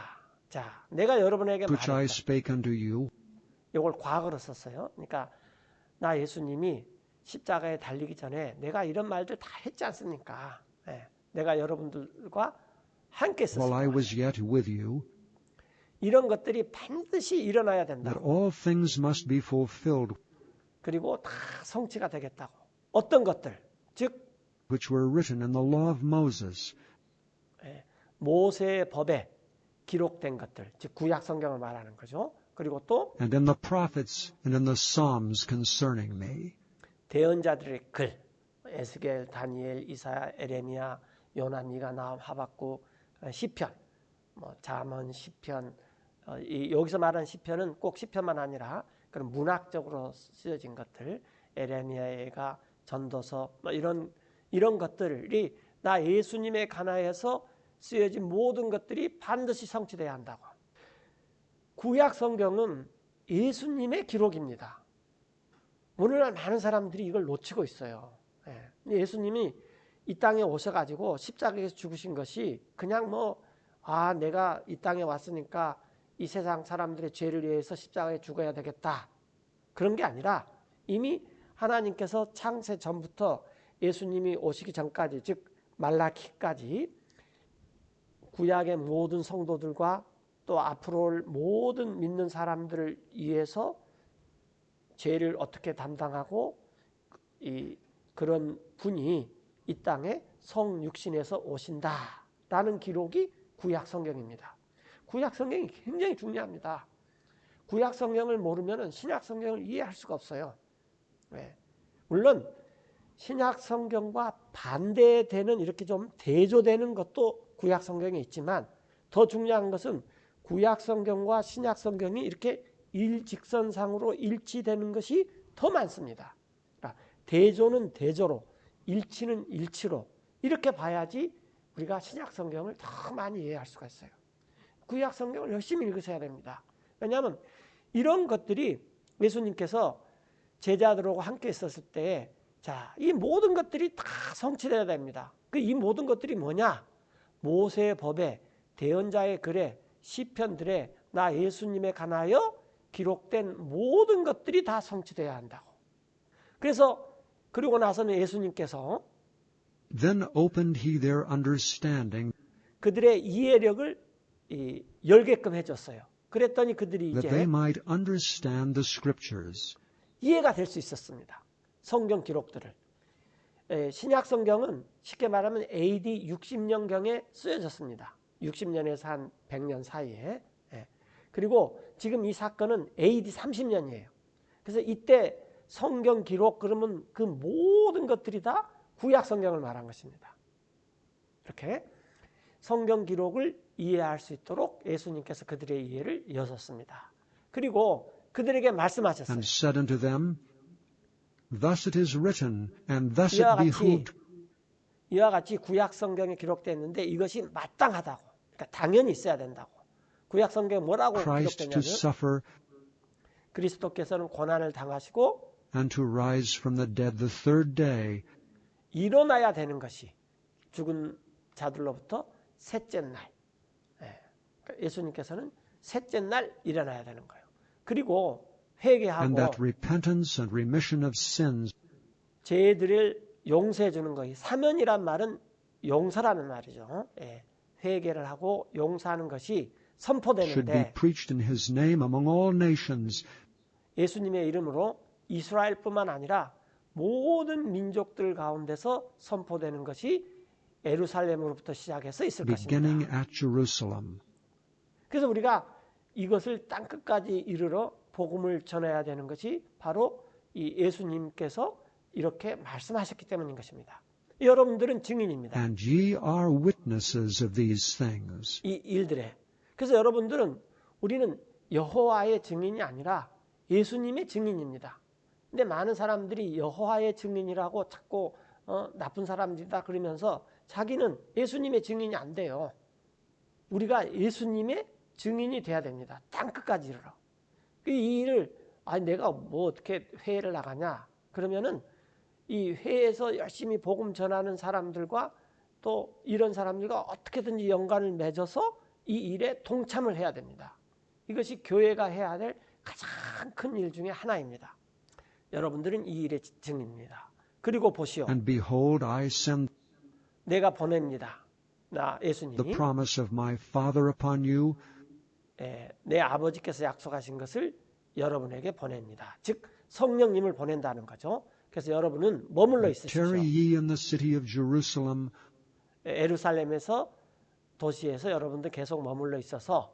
A: 자, 내가 여러분에게
B: which I
A: 말했다.
B: spake unto you,
A: 이걸 과거로 썼어요. 그러니까 나 예수님이 십자가에 달리기 전에 내가 이런 말들 다 했지 않습니까? 네, 내가 여러분들과 함께
B: while I
A: 있었습니다.
B: was yet with you,
A: 이런 것들이 반드시 일어나야
B: that
A: 된다고.
B: all things must be fulfilled
A: 그리고 다 성취가 되겠다고. 어떤 것들, 즉
B: which were written in the law of Moses,
A: 모세의 법에 기록된 것들, 즉 구약 성경을 말하는 거죠. 그리고 또
B: and in the prophets and in the Psalms concerning me.
A: 대언자들의 글, 에스겔, 다니엘, 이사야, 에레미야, 요나, 미가, 나훔, 하박국, 시편, 잠언, 시편. 여기서 말하는 시편은 꼭 시편만 아니라 그런 문학적으로 쓰여진 것들, 에레미야가 전도서, 이런 것들이 나 예수님에 관하여서 쓰여진 모든 것들이 반드시 성취돼야 한다고. 구약 성경은 예수님의 기록입니다. 오늘날 많은 사람들이 이걸 놓치고 있어요. 예수님이 이 땅에 오셔가지고 십자가에서 죽으신 것이 그냥 내가 이 땅에 왔으니까 이 세상 사람들의 죄를 위해서 십자가에 죽어야 되겠다. 그런 게 아니라 이미 하나님께서 창세 전부터 예수님이 오시기 전까지, 즉 말라기까지 구약의 모든 성도들과 또 앞으로 올 모든 믿는 사람들을 위해서 죄를 어떻게 담당하고 그런 분이 이 땅에 성육신에서 오신다라는 기록이 구약 성경입니다. 구약 성경이 굉장히 중요합니다. 구약 성경을 모르면 신약 성경을 이해할 수가 없어요. 물론 신약 성경과 반대되는 이렇게 좀 대조되는 것도 구약 성경에 있지만 더 중요한 것은 구약 성경과 신약 성경이 이렇게 일직선상으로 일치되는 것이 더 많습니다. 그러니까 대조는 대조로, 일치는 일치로 이렇게 봐야지 우리가 신약 성경을 더 많이 이해할 수가 있어요. 구약 성경을 열심히 읽으셔야 됩니다. 왜냐하면 이런 것들이 예수님께서 제자들하고 함께 있었을 때, 자, 이 모든 것들이 다 성취되어야 됩니다. 이 모든 것들이 뭐냐? 모세의 법에, 대언자의 글에, 시편들에 나 예수님에 관하여 기록된 모든 것들이 다 성취되어야 한다고. 그래서 그리고 나서는 예수님께서
B: Then opened he their understanding,
A: 그들의 이해력을 열게끔 해줬어요. 그랬더니 그들이
B: that they
A: 이제
B: might understand the scriptures.
A: 이해가 될 수 있었습니다. 성경 기록들을. 신약 성경은 쉽게 말하면 AD 60년경에 쓰여졌습니다. 60년에서 한 100년 사이에. 그리고 지금 이 사건은 AD 30년이에요. 그래서 이때 성경 기록 그러면 그 모든 것들이 다 구약 성경을 말한 것입니다. 이렇게 성경 기록을 이해할 수 있도록 예수님께서 그들의 이해를 여셨습니다. 그리고 그들에게 말씀하셨어요.
B: and said unto them, Thus it is written, and thus
A: 이와
B: it
A: 같이
B: behooved.
A: 이와 같이 구약 성경에 기록되어 있는데 이것이 마땅하다고. 그러니까 당연히 있어야 된다고. 구약 성경에 뭐라고
B: Christ to
A: 기록되냐면
B: suffer
A: 그리스도께서는 고난을 당하시고
B: and to rise from the dead the third day,
A: 일어나야 되는 것이 죽은 자들로부터 셋째 날. 그러니까 예수님께서는 셋째 날 일어나야 되는 거예요. 그리고
B: and
A: 회개하고
B: that repentance and remission of sins
A: 죄들을 용서해 주는 것이 사면이란 말은 용서라는 말이죠. 회개를 하고 용서하는 것이
B: should be
A: 선포되는데
B: preached in his name among all nations,
A: 예수님의 이름으로 이스라엘뿐만 아니라 모든 민족들 가운데서 선포되는 것이 예루살렘으로부터 시작해서 있을
B: beginning
A: 것입니다.
B: at Jerusalem.
A: 그래서 우리가 이것을 땅끝까지 이르러 복음을 전해야 되는 것이 바로 이 예수님께서 이렇게 말씀하셨기 때문인 것입니다. 여러분들은 증인입니다.
B: And ye are witnesses of these things.
A: 이 일들에. 그래서 여러분들은 우리는 여호와의 증인이 아니라 예수님의 증인입니다. 근데 많은 사람들이 여호와의 증인이라고 자꾸 나쁜 사람들이다 그러면서 자기는 예수님의 증인이 안 돼요. 우리가 예수님의 증인이 돼야 됩니다. 땅끝까지 이르러. 이 일을 내가 뭐 어떻게 회의를 나가냐 그러면은 이 회에서 열심히 복음 전하는 사람들과 또 이런 사람들과 어떻게든지 연관을 맺어서 이 일에 동참을 해야 됩니다. 이것이 교회가 해야 될 가장 큰 일 중에 하나입니다. 여러분들은 이 일의 증인입니다. 그리고 보시오.
B: And behold, I send
A: 내가 보냅니다. 나
B: the
A: 예수님이
B: promise of my Father upon you,
A: 내 아버지께서 약속하신 것을 여러분에게 보냅니다. 즉 성령님을 보낸다는 거죠. 그래서 여러분은 머물러 있으십시오.
B: tarry ye in the city of Jerusalem
A: 예루살렘에서 도시에서 여러분들 계속 머물러 있어서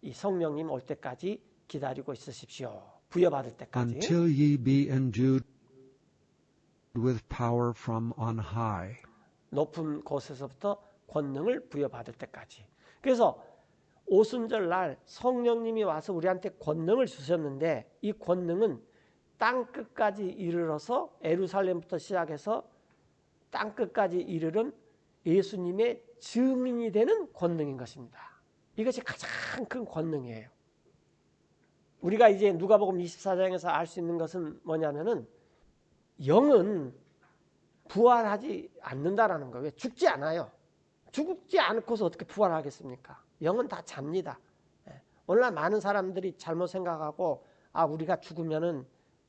A: 이 성령님 올 때까지 기다리고 있으십시오. 부여받을 때까지.
B: until ye be endued with power from on high.
A: 높은 곳에서부터 권능을 부여받을 때까지. 그래서 오순절 날 성령님이 와서 우리한테 권능을 주셨는데 이 권능은 땅 끝까지 이르러서 예루살렘부터 시작해서 땅 끝까지 이르는 예수님의 증인이 되는 권능인 것입니다. 이것이 가장 큰 권능이에요. 우리가 이제 누가복음 24장에서 알 수 있는 것은 뭐냐면은 영은 부활하지 않는다라는 거예요. 왜? 죽지 않아요. 죽지 않고서 어떻게 부활하겠습니까? 영은 다 잡니다. 오늘날 많은 사람들이 잘못 생각하고 우리가 죽으면은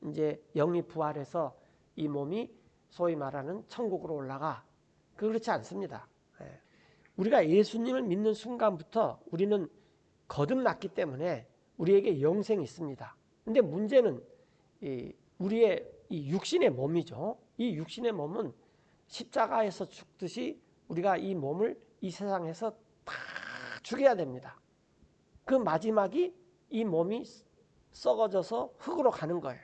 A: 이제 영이 부활해서 이 몸이 소위 말하는 천국으로 올라가. 그렇지 않습니다. 우리가 예수님을 믿는 순간부터 우리는 거듭났기 때문에 우리에게 영생이 있습니다. 근데 문제는 우리의 이 육신의 몸이죠. 이 육신의 몸은 십자가에서 죽듯이 우리가 이 몸을 이 세상에서 다 죽여야 됩니다. 그 마지막이 이 몸이 썩어져서 흙으로 가는 거예요.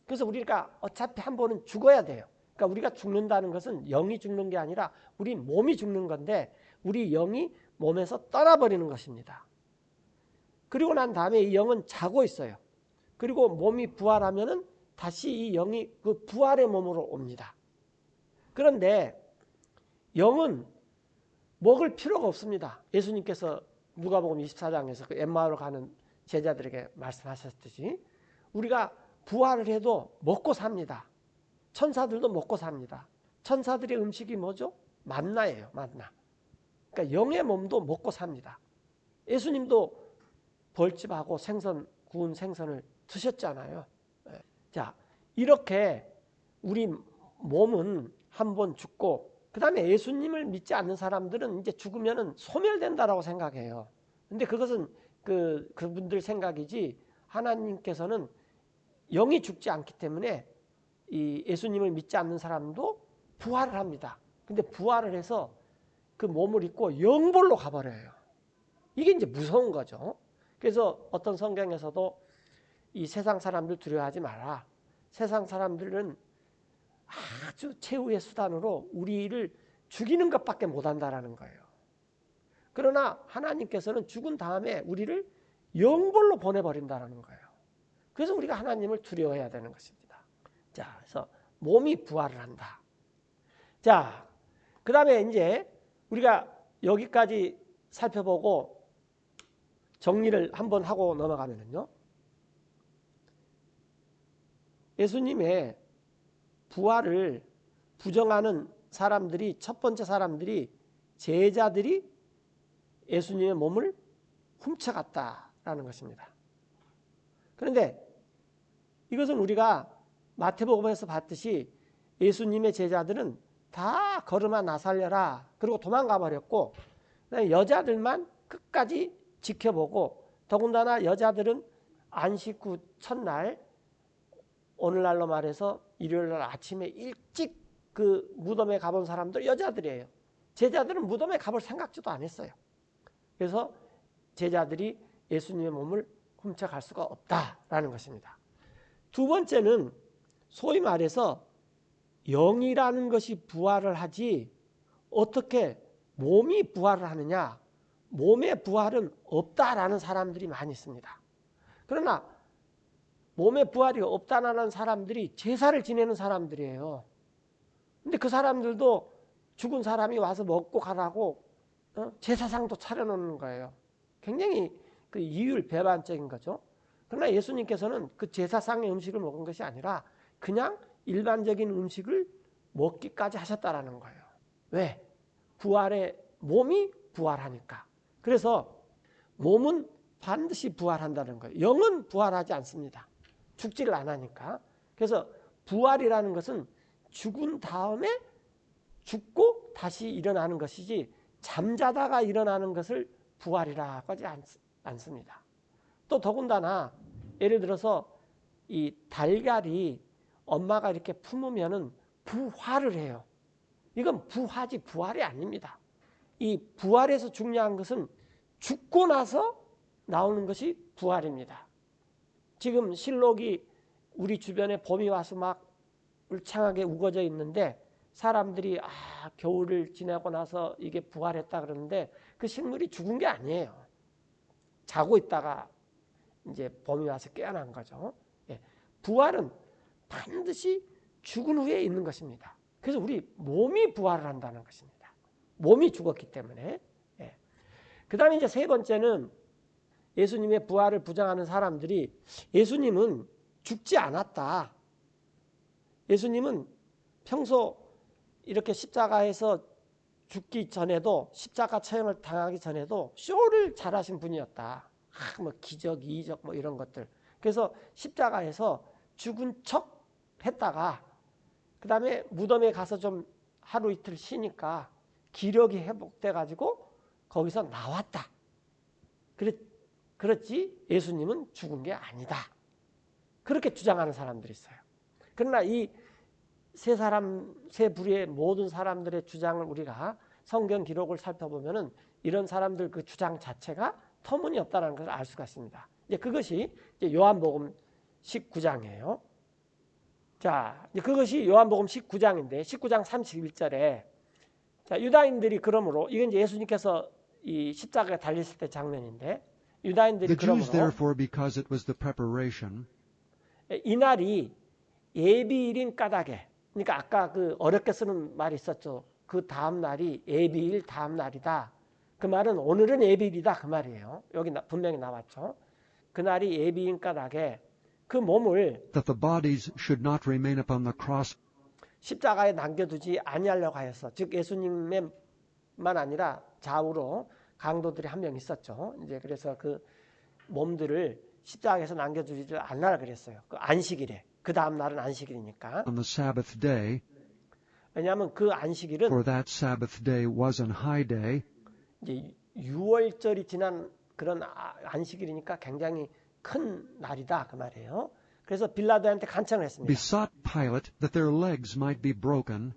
A: 그래서 우리가 어차피 한 번은 죽어야 돼요. 그러니까 우리가 죽는다는 것은 영이 죽는 게 아니라 우리 몸이 죽는 건데 우리 영이 몸에서 떠나버리는 것입니다. 그리고 난 다음에 이 영은 자고 있어요. 그리고 몸이 부활하면은 다시 이 영이 그 부활의 몸으로 옵니다. 그런데 영은 먹을 필요가 없습니다. 예수님께서 누가복음 24장에서 그 엠마오로 가는 제자들에게 말씀하셨듯이 우리가 부활을 해도 먹고 삽니다. 천사들도 먹고 삽니다. 천사들의 음식이 뭐죠? 만나예요. 만나. 그러니까 영의 몸도 먹고 삽니다. 예수님도 벌집하고 생선, 구운 생선을 드셨잖아요. 자, 이렇게 우리 몸은 한번 죽고 그 다음에 예수님을 믿지 않는 사람들은 이제 죽으면 소멸된다라고 생각해요. 근데 그것은 그분들 생각이지 하나님께서는 영이 죽지 않기 때문에 이 예수님을 믿지 않는 사람도 부활을 합니다. 근데 부활을 해서 그 몸을 입고 영벌로 가버려요. 이게 이제 무서운 거죠. 그래서 어떤 성경에서도 이 세상 사람들 두려워하지 마라. 세상 사람들은 아주 최후의 수단으로 우리를 죽이는 것밖에 못한다라는 거예요. 그러나 하나님께서는 죽은 다음에 우리를 영벌로 보내버린다는 거예요. 그래서 우리가 하나님을 두려워해야 되는 것입니다. 자, 그래서 몸이 부활을 한다. 자, 그 다음에 이제 우리가 여기까지 살펴보고 정리를 한번 하고 넘어가면요. 예수님의 부활을 부정하는 사람들이, 첫 번째 사람들이 제자들이 예수님의 몸을 훔쳐갔다라는 것입니다. 그런데 이것은 우리가 마태복음에서 봤듯이 예수님의 제자들은 다 걸음아 나살려라 그리고 도망가 버렸고, 여자들만 끝까지 지켜보고, 더군다나 여자들은 안식 후 첫날, 오늘날로 말해서 일요일날 아침에 일찍 그 무덤에 가본 사람들 여자들이에요. 제자들은 무덤에 가볼 생각지도 안 했어요. 그래서 제자들이 예수님의 몸을 훔쳐갈 수가 없다라는 것입니다. 두 번째는 소위 말해서 영이라는 것이 부활을 하지 어떻게 몸이 부활을 하느냐, 몸의 부활은 없다라는 사람들이 많이 있습니다. 그러나 몸의 부활이 없다라는 사람들이 제사를 지내는 사람들이에요. 근데 그 사람들도 죽은 사람이 와서 먹고 가라고 제사상도 차려놓는 거예요. 굉장히 그 이율배반적인 거죠. 그러나 예수님께서는 그 제사상의 음식을 먹은 것이 아니라 그냥 일반적인 음식을 먹기까지 하셨다라는 거예요. 왜? 부활의 몸이 부활하니까. 그래서 몸은 반드시 부활한다는 거예요. 영은 부활하지 않습니다. 죽지를 안 하니까. 그래서 부활이라는 것은 죽은 다음에 죽고 다시 일어나는 것이지 잠자다가 일어나는 것을 부활이라고 하지 않습니다. 또 더군다나 예를 들어서 이 달걀이 엄마가 이렇게 품으면은 부화를 해요. 이건 부화지 부활이 아닙니다. 이 부활에서 중요한 것은 죽고 나서 나오는 것이 부활입니다. 지금 실록이 우리 주변에 봄이 와서 막 울창하게 우거져 있는데 사람들이 겨울을 지나고 나서 이게 부활했다 그러는데 그 식물이 죽은 게 아니에요. 자고 있다가 이제 봄이 와서 깨어난 거죠. 예. 부활은 반드시 죽은 후에 있는 것입니다. 그래서 우리 몸이 부활을 한다는 것입니다. 몸이 죽었기 때문에. 예. 그 다음에 이제 세 번째는 예수님의 부활을 부정하는 사람들이 예수님은 죽지 않았다. 예수님은 평소 이렇게 십자가에서 죽기 전에도, 십자가 처형을 당하기 전에도 쇼를 잘하신 분이었다. 뭐 기적, 이적 뭐 이런 것들. 그래서 십자가에서 죽은 척 했다가 그 다음에 무덤에 가서 좀 하루 이틀 쉬니까 기력이 회복돼 가지고 거기서 나왔다. 그렇지 예수님은 죽은 게 아니다. 그렇게 주장하는 사람들이 있어요. 그러나 이 세 부류의 모든 사람들의 주장을 우리가 성경 기록을 살펴보면은 이런 사람들 그 주장 자체가 터무니없다는 것을 알 수가 있습니다. 이제 그것이 이제 요한복음 19장이에요. 자, 이제 그것이 요한복음 19장인데 19장 31절에 자, 유다인들이 그러므로 이건 이제 예수님께서 이 십자가에 달렸을 때 장면인데 유다인들이
B: The Jews
A: 그러므로
B: therefore, because it was the preparation,
A: 이날이 예비일인 까닭에, 그러니까 아까 그 어렵게 쓰는 말이 있었죠. 그 다음 날이 예비일 다음 날이다. 그 말은 오늘은 예비일이다 그 말이에요. 여기 분명히 나왔죠. 그날이 예비인 까닭에 그 몸을
B: that the bodies should not remain upon the cross
A: 십자가에 남겨두지 아니하려고 하였어. 즉 예수님만 아니라 좌우로 강도들이 한 명 있었죠. 이제 그래서 그 몸들을 십자가에서 남겨두지 않으라 그랬어요. 그 안식일에. 그 다음 날은 안식일이니까.
B: on the Sabbath day,
A: 왜냐하면 그 안식일은
B: for that Sabbath day was an high day,
A: 이제 유월절이 지난 그런 안식일이니까 굉장히 큰 날이다 그 말이에요. 그래서 빌라도한테 간청을 했습니다.
B: besought Pilate that their legs might be broken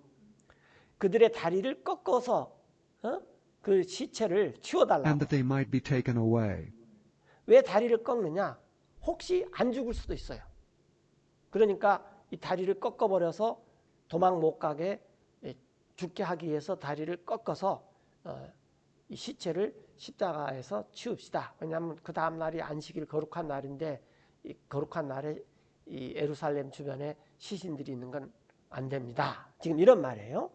A: 그들의 다리를 꺾어서 그 시체를 치워달라고.
B: and that they might be taken away.
A: 왜 다리를 꺾느냐? 혹시 안 죽을 수도 있어요. 그러니까 이 다리를 꺾어버려서 도망 못 가게 죽게 하기 위해서 다리를 꺾어서 이 시체를 십자가에서 치웁시다. 왜냐하면 그 다음 날이 안식일 거룩한 날인데 이 거룩한 날에 이 예루살렘 주변에 시신들이 있는 건 안 됩니다. 지금 이런 말이에요.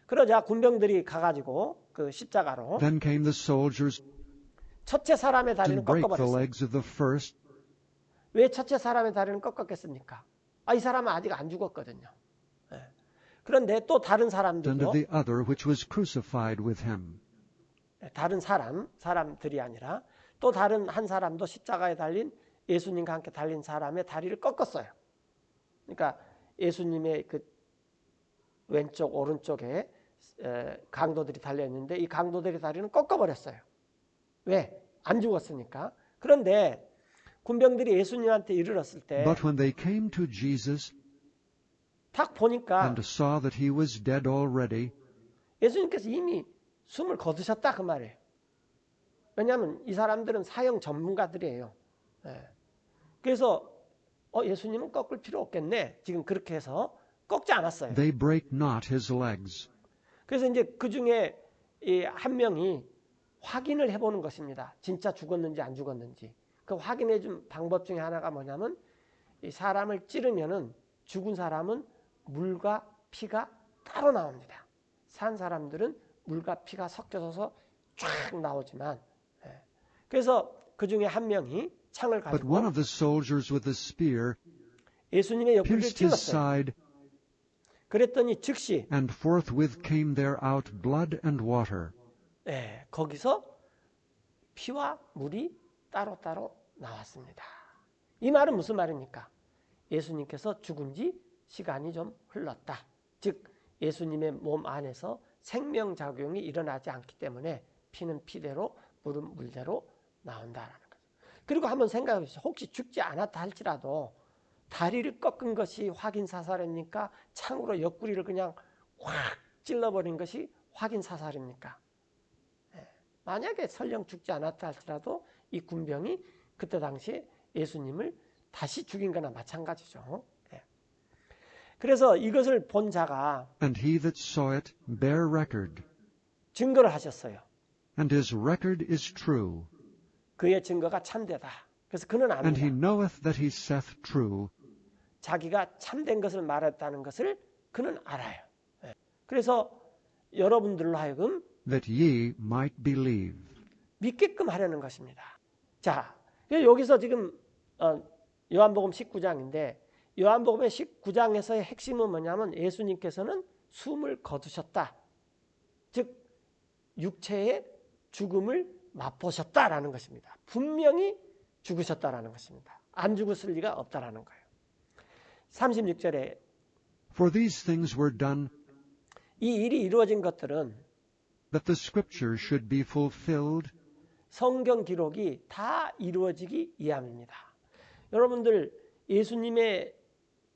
A: 그러자 군병들이 가가지고 그 십자가로
B: Then came the soldiers
A: 첫째 사람의 다리는
B: and brake the
A: 꺾어버렸어요.
B: legs of the first
A: 왜 첫째 사람의 다리는 꺾었겠습니까? 이 사람은 아직 안 죽었거든요. 예. 그런데 또 다른
B: and
A: 사람들도
B: of the other which was crucified with him.
A: 다른 사람들이 아니라 또 다른 한 사람도 십자가에 달린 예수님과 함께 달린 사람의 다리를 꺾었어요. 그러니까 예수님의 그 왼쪽 오른쪽에 강도들이 달려있는데 이 강도들의 다리는 꺾어버렸어요. 왜? 안 죽었으니까. 그런데 군병들이 예수님한테 이르렀을 때
B: But when they came to Jesus
A: 딱 보니까
B: and saw that he was dead already,
A: 예수님께서 이미 숨을 거두셨다 그 말이에요. 왜냐하면 이 사람들은 사형 전문가들이에요. 예. 그래서 예수님은 꺾을 필요 없겠네. 지금 그렇게 해서 꺾지 않았어요.
B: they brake not his legs.
A: 그래서 이제 그 중에 한 명이 확인을 해보는 것입니다. 진짜 죽었는지 안 죽었는지. 그 확인해 준 방법 중에 하나가 뭐냐면 이 사람을 찌르면은 죽은 사람은 물과 피가 따로 나옵니다. 산 사람들은 물과 피가 섞여서 쫙 나오지만 그래서 그 중에 한 명이 창을
B: But one
A: 가지고
B: of the soldiers with a spear
A: 예수님의 옆구리를
B: pierced his
A: 찔렀어요.
B: side,
A: 그랬더니 즉시
B: and forthwith came there out blood and water.
A: 거기서 피와 물이 따로따로 나왔습니다. 이 말은 무슨 말입니까? 예수님께서 죽은 지 시간이 좀 흘렀다. 즉 예수님의 몸 안에서 생명작용이 일어나지 않기 때문에 피는 피대로 물은 물대로 나온다라는 거죠. 그리고 한번 생각해 보세요. 혹시 죽지 않았다 할지라도 다리를 꺾은 것이 확인 사살입니까? 창으로 옆구리를 그냥 확 찔러버린 것이 확인 사살입니까? 만약에 설령 죽지 않았다 할지라도 이 군병이 그때 당시에 예수님을 다시 죽인 거나 마찬가지죠. 그래서 이것을 본 자가
B: And he that saw it bare record,
A: 증거를 하셨어요.
B: and his record is true.
A: 그의 증거가 참되다. 그래서 그는
B: And he
A: 압니다.
B: knoweth that he saith true,
A: 자기가 참된 것을 말했다는 것을 그는 알아요. 그래서 여러분들로 하여금
B: that ye might believe.
A: 믿게끔 하려는 것입니다. 자, 여기서 지금 요한복음 19장인데 요한복음의 19장에서의 핵심은 뭐냐면 예수님께서는 숨을 거두셨다. 즉 육체의 죽음을 맛보셨다라는 것입니다. 분명히 죽으셨다라는 것입니다. 안 죽었을 리가 없다라는 거예요. 36절에
B: For these things were done
A: 이 일이 이루어진 것들은
B: that the scripture should be fulfilled.
A: 성경 기록이 다 이루어지기 위함입니다. 여러분들 예수님의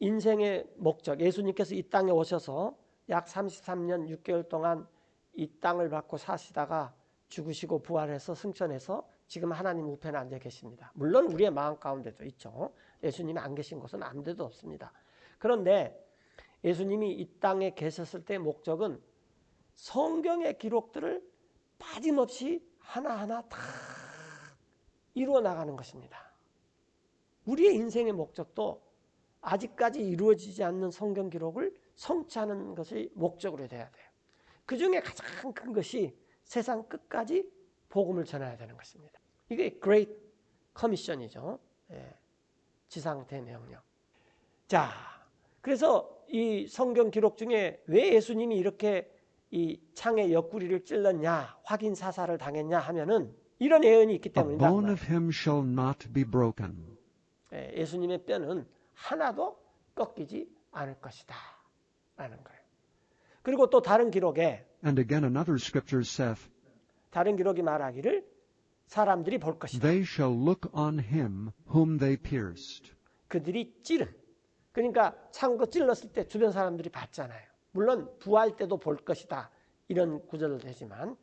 A: 인생의 목적, 예수님께서 이 땅에 오셔서 약 33년 6개월 동안 이 땅을 받고 사시다가 죽으시고 부활해서 승천해서 지금 하나님 우편에 앉아 계십니다. 물론 우리의 마음 가운데도 있죠. 예수님이 안 계신 곳은 아무 데도 없습니다. 그런데 예수님이 이 땅에 계셨을 때의 목적은 성경의 기록들을 빠짐없이 하나하나 다 이루어 나가는 것입니다. 우리의 인생의 목적도 아직까지 이루어지지 않는 성경 기록을 성취하는 것이 목적으로 돼야 돼요. 그 중에 가장 큰 것이 세상 끝까지 복음을 전해야 되는 것입니다. 이게 Great Commission이죠. 지상 대명령. 자, 그래서 이 성경 기록 중에 왜 예수님이 이렇게 이 창의 옆구리를 찔렀냐, 확인 사살을 당했냐 하면은 이런 예언이 있기
B: A
A: 때문이다.
B: bone of him shall not be broken.
A: 예수님의 뼈는 하나도 꺾이지 않을 것이다 라는 거예요. 그리고 또 다른 기록에
B: And again another scripture saith,
A: 다른 기록이 말하기를 사람들이 볼 것이다.
B: They shall look on him whom they pierced.
A: 그들이 찌른. 그러니까 창으로 찔렀을 때 주변 사람들이 봤잖아요. 물론 부활 때도 볼 것이다. 이런 구절도 되지만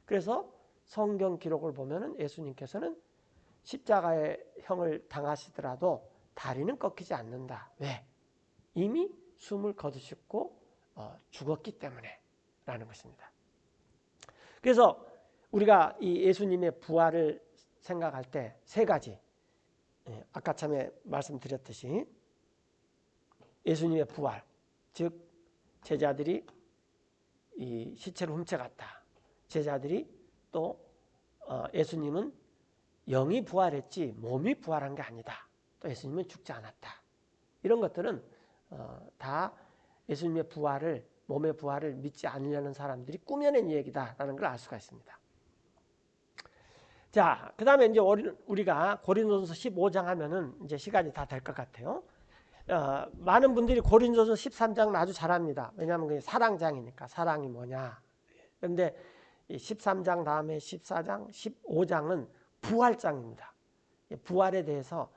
A: 그래서 성경 기록을 보면은 예수님께서는 십자가의 형을 당하시더라도 다리는 꺾이지 않는다. 왜? 이미 숨을 거두셨고 죽었기 때문에 라는 것입니다. 그래서 우리가 이 예수님의 부활을 생각할 때 세 가지, 아까 처음에 말씀드렸듯이 예수님의 부활, 즉 제자들이 이 시체를 훔쳐갔다. 제자들이 또 예수님은 영이 부활했지 몸이 부활한 게 아니다. 또 예수님은 죽지 않았다. 이런 것들은 다 예수님의 부활을, 몸의 부활을 믿지 않으려는 사람들이 꾸며낸 얘기다라는 걸 알 수가 있습니다. 자, 그 다음에 이제 우리가 고린도전서 15장 하면은 이제 시간이 다 될 것 같아요. 많은 분들이 고린도전서 13장은 아주 잘합니다. 왜냐하면 그게 사랑장이니까. 사랑이 뭐냐. 그런데 13장 다음에 14장, 15장은 부활장입니다. 부활에 대해서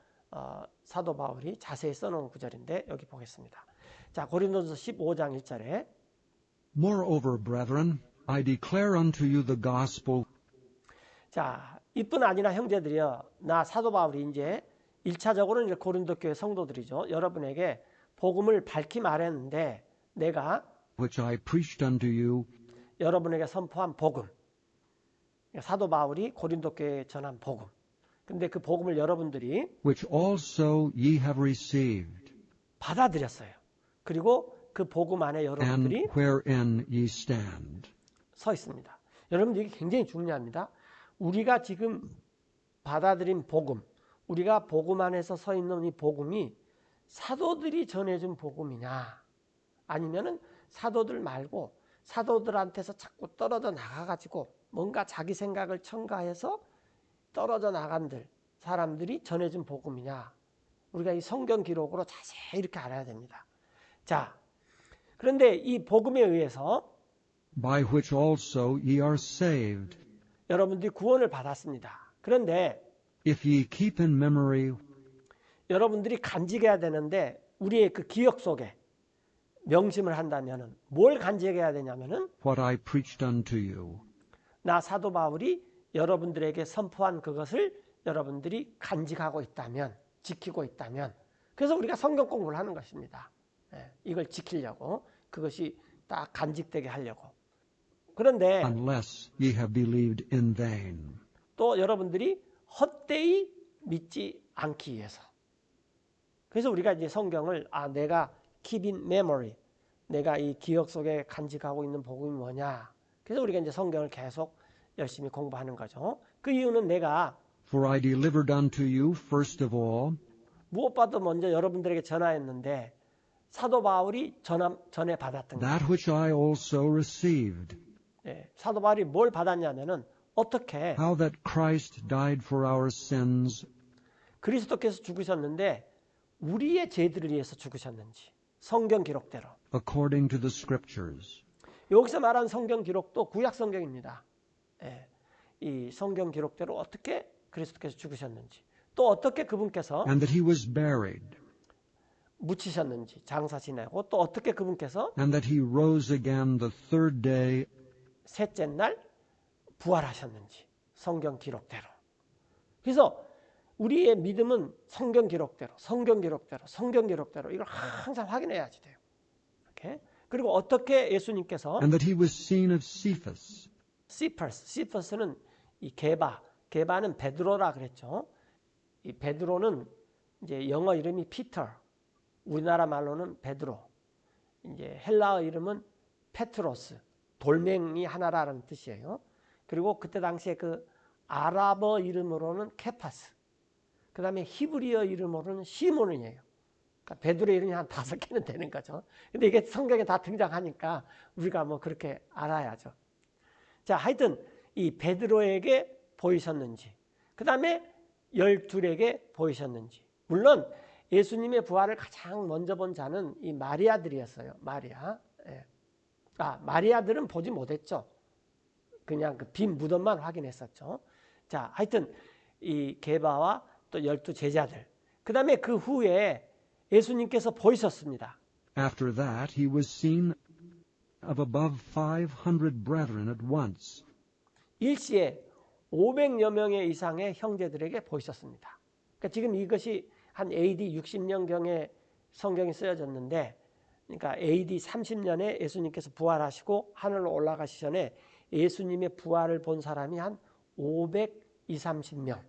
A: 사도 바울이 자세히 써놓은 구절인데 여기 보겠습니다. 자, 고린도전서 15장 1절에
B: Moreover, brethren, I declare unto you the gospel.
A: 자, 이뿐 아니라 형제들이여, 나 사도 바울이 이제 1차적으로는 이제 고린도 교회 성도들이죠. 여러분에게 복음을 밝히 말했는데 내가
B: which I preached unto you,
A: 여러분에게 선포한 복음. 사도 바울이 고린도 교회에 전한 복음. 근데 그 복음을 여러분들이
B: which also ye have received,
A: 받아들였어요. 그리고 그 복음 안에 여러분들이
B: and wherein ye stand.
A: 서 있습니다. 여러분들 이게 굉장히 중요합니다. 우리가 지금 받아들인 복음, 우리가 복음 안에서 서 있는 이 복음이 사도들이 전해준 복음이냐, 아니면은 사도들 말고 사도들한테서 자꾸 떨어져 나가가지고 뭔가 자기 생각을 첨가해서 떨어져 나간들 사람들이 전해준 복음이냐, 우리가 이 성경 기록으로 자세히 이렇게 알아야 됩니다. 자, 그런데 이 복음에 의해서
B: by which also ye are saved,
A: 여러분들이 구원을 받았습니다. 그런데
B: if ye keep in memory
A: 여러분들이 간직해야 되는데 우리의 그 기억 속에 명심을 한다면은 뭘 간직해야 되냐면은
B: what I preached unto you,
A: 나 사도 바울이 여러분들에게 선포한 그것을 여러분들이 간직하고 있다면, 지키고 있다면, 그래서 우리가 성경 공부를 하는 것입니다. 이걸 지키려고, 그것이 딱 간직되게 하려고. 그런데
B: unless ye have believed in vain.
A: 또 여러분들이 헛되이 믿지 않기 위해서. 그래서 우리가 이제 성경을 내가 keep in memory, 내가 이 기억 속에 간직하고 있는 복음이 뭐냐. 그래서 우리가 이제 성경을 계속 열심히 공부하는 거죠. 그 이유는 내가
B: For I delivered unto you first of all
A: 무엇보다도 먼저 여러분들에게 전하였는데 사도 바울이 전에 받았던 것.
B: that which I also received,
A: 사도 바울이 뭘 받았냐면은 어떻게
B: how that Christ died for our sins
A: 그리스도께서 죽으셨는데 우리의 죄들을 위해서 죽으셨는지, 성경 기록대로.
B: according to the scriptures,
A: 여기서 말한 성경 기록도 구약 성경입니다. 이 성경 기록대로 어떻게 그리스도께서 죽으셨는지, 또 어떻게 그분께서
B: and that he was buried,
A: 묻히셨는지, 장사 지내고, 또 어떻게 그분께서
B: and that he rose again the third day
A: 셋째 날 부활하셨는지, 성경 기록대로. 그래서 우리의 믿음은 성경 기록대로, 성경 기록대로, 성경 기록대로 이걸 항상 확인해야지 돼요. 이렇게. 그리고 어떻게 예수님께서
B: and that he was seen of Cephas,
A: 시퍼스는 이 게바는 베드로라 그랬죠. 이 베드로는 이제 영어 이름이 피터, 우리나라 말로는 베드로, 이제 헬라어 이름은 페트로스, 돌멩이 하나라는 뜻이에요. 그리고 그때 당시에 그 아랍어 이름으로는 케파스, 그 다음에 히브리어 이름으로는 시몬이에요. 그러니까 베드로의 이름이 한 5개는 되는 거죠. 근데 이게 성경에 다 등장하니까 우리가 뭐 그렇게 알아야죠. 자, 하여튼 이 베드로에게 보이셨는지, 그 다음에 12에게 보이셨는지. 물론 예수님의 부활을 가장 먼저 본 자는 이 마리아들이었어요. 마리아. 마리아들은 보지 못했죠. 그냥 그 빈 무덤만 확인했었죠. 자, 하여튼 이 게바와 또 12 제자들. 그 다음에 그 후에 예수님께서 보이셨습니다.
B: after that he was seen of above 500 brethren at once,
A: 일시에 500여 명의 이상의 형제들에게 보이셨습니다. 그러니까 지금 이것이 한 AD 60년경에 성경이 쓰여졌는데, 그러니까 AD 30년에 예수님께서 부활하시고 하늘로 올라가시 전에 예수님의 부활을 본 사람이 한 520~30명.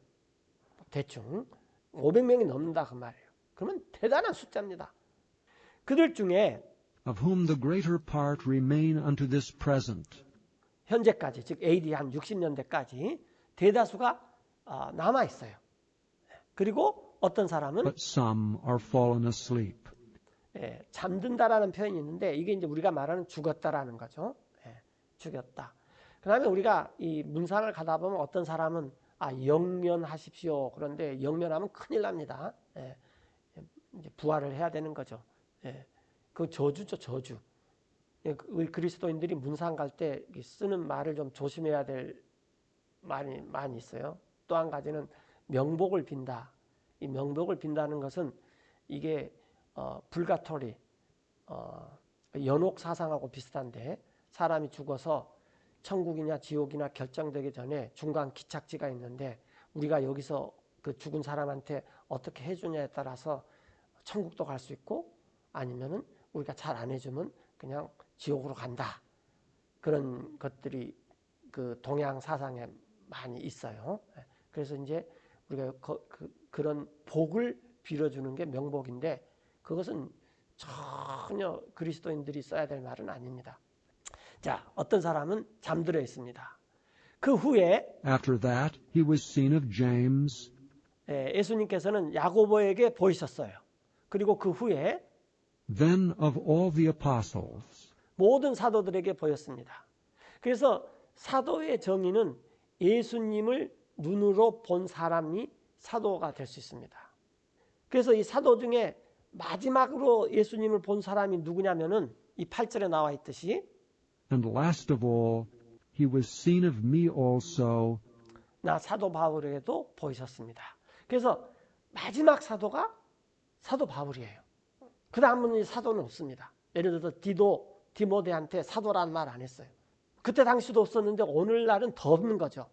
A: 대충 500명이 넘는다 그 말이에요. 그러면 대단한 숫자입니다. 그들 중에
B: of whom the greater part remain unto this present.
A: 현재까지, 즉 AD 한 60년대까지 대다수가 남아 있어요. 그리고 어떤 사람은
B: But some are fallen asleep.
A: 잠든다라는 표현이 있는데 이게 이제 우리가 말하는 죽었다라는 거죠. 죽였다. 그다음에 우리가 이 문상을 가다 보면 어떤 사람은 영면하십시오. 그런데 영면하면 큰일 납니다. 이제 부활을 해야 되는 거죠. 그 저주죠, 저주. 우리 그리스도인들이 문상 갈 때 쓰는 말을 좀 조심해야 될 말이 많이 있어요. 또 한 가지는 명복을 빈다. 이 명복을 빈다는 것은 이게 불가토리, 연옥 사상하고 비슷한데 사람이 죽어서 천국이냐 지옥이냐 결정되기 전에 중간 기착지가 있는데 우리가 여기서 그 죽은 사람한테 어떻게 해주냐에 따라서 천국도 갈 수 있고 아니면은 우리가 잘 안 해주면 그냥 지옥으로 간다. 그런 것들이 그 동양 사상에 많이 있어요. 그래서 이제 우리가 그런 복을 빌어주는 게 명복인데 그것은 전혀 그리스도인들이 써야 될 말은 아닙니다. 자, 어떤 사람은 잠들어 있습니다. 그 후에
B: After that, he was seen of James,
A: 예수님께서는 야고보에게 보이셨어요. 그리고 그 후에
B: then of all the apostles.
A: 모든 사도들에게 보였습니다. 그래서 사도의 정의는 예수님을 눈으로 본 사람이 사도가 될 수 있습니다. 그래서 이 사도 중에 마지막으로 예수님을 본 사람이 누구냐면은 이 8절에 나와 있듯이
B: And last of all, he was seen of me also,
A: 나 사도 바울에게도 보이셨습니다. 그래서 마지막 사도가 사도 바울이에요. 그 다음은 사도는 없습니다. 예를 들어서 디모데한테 사도라는 말 안 했어요. 그때 당시도 없었는데 오늘날은 더 없는 거죠.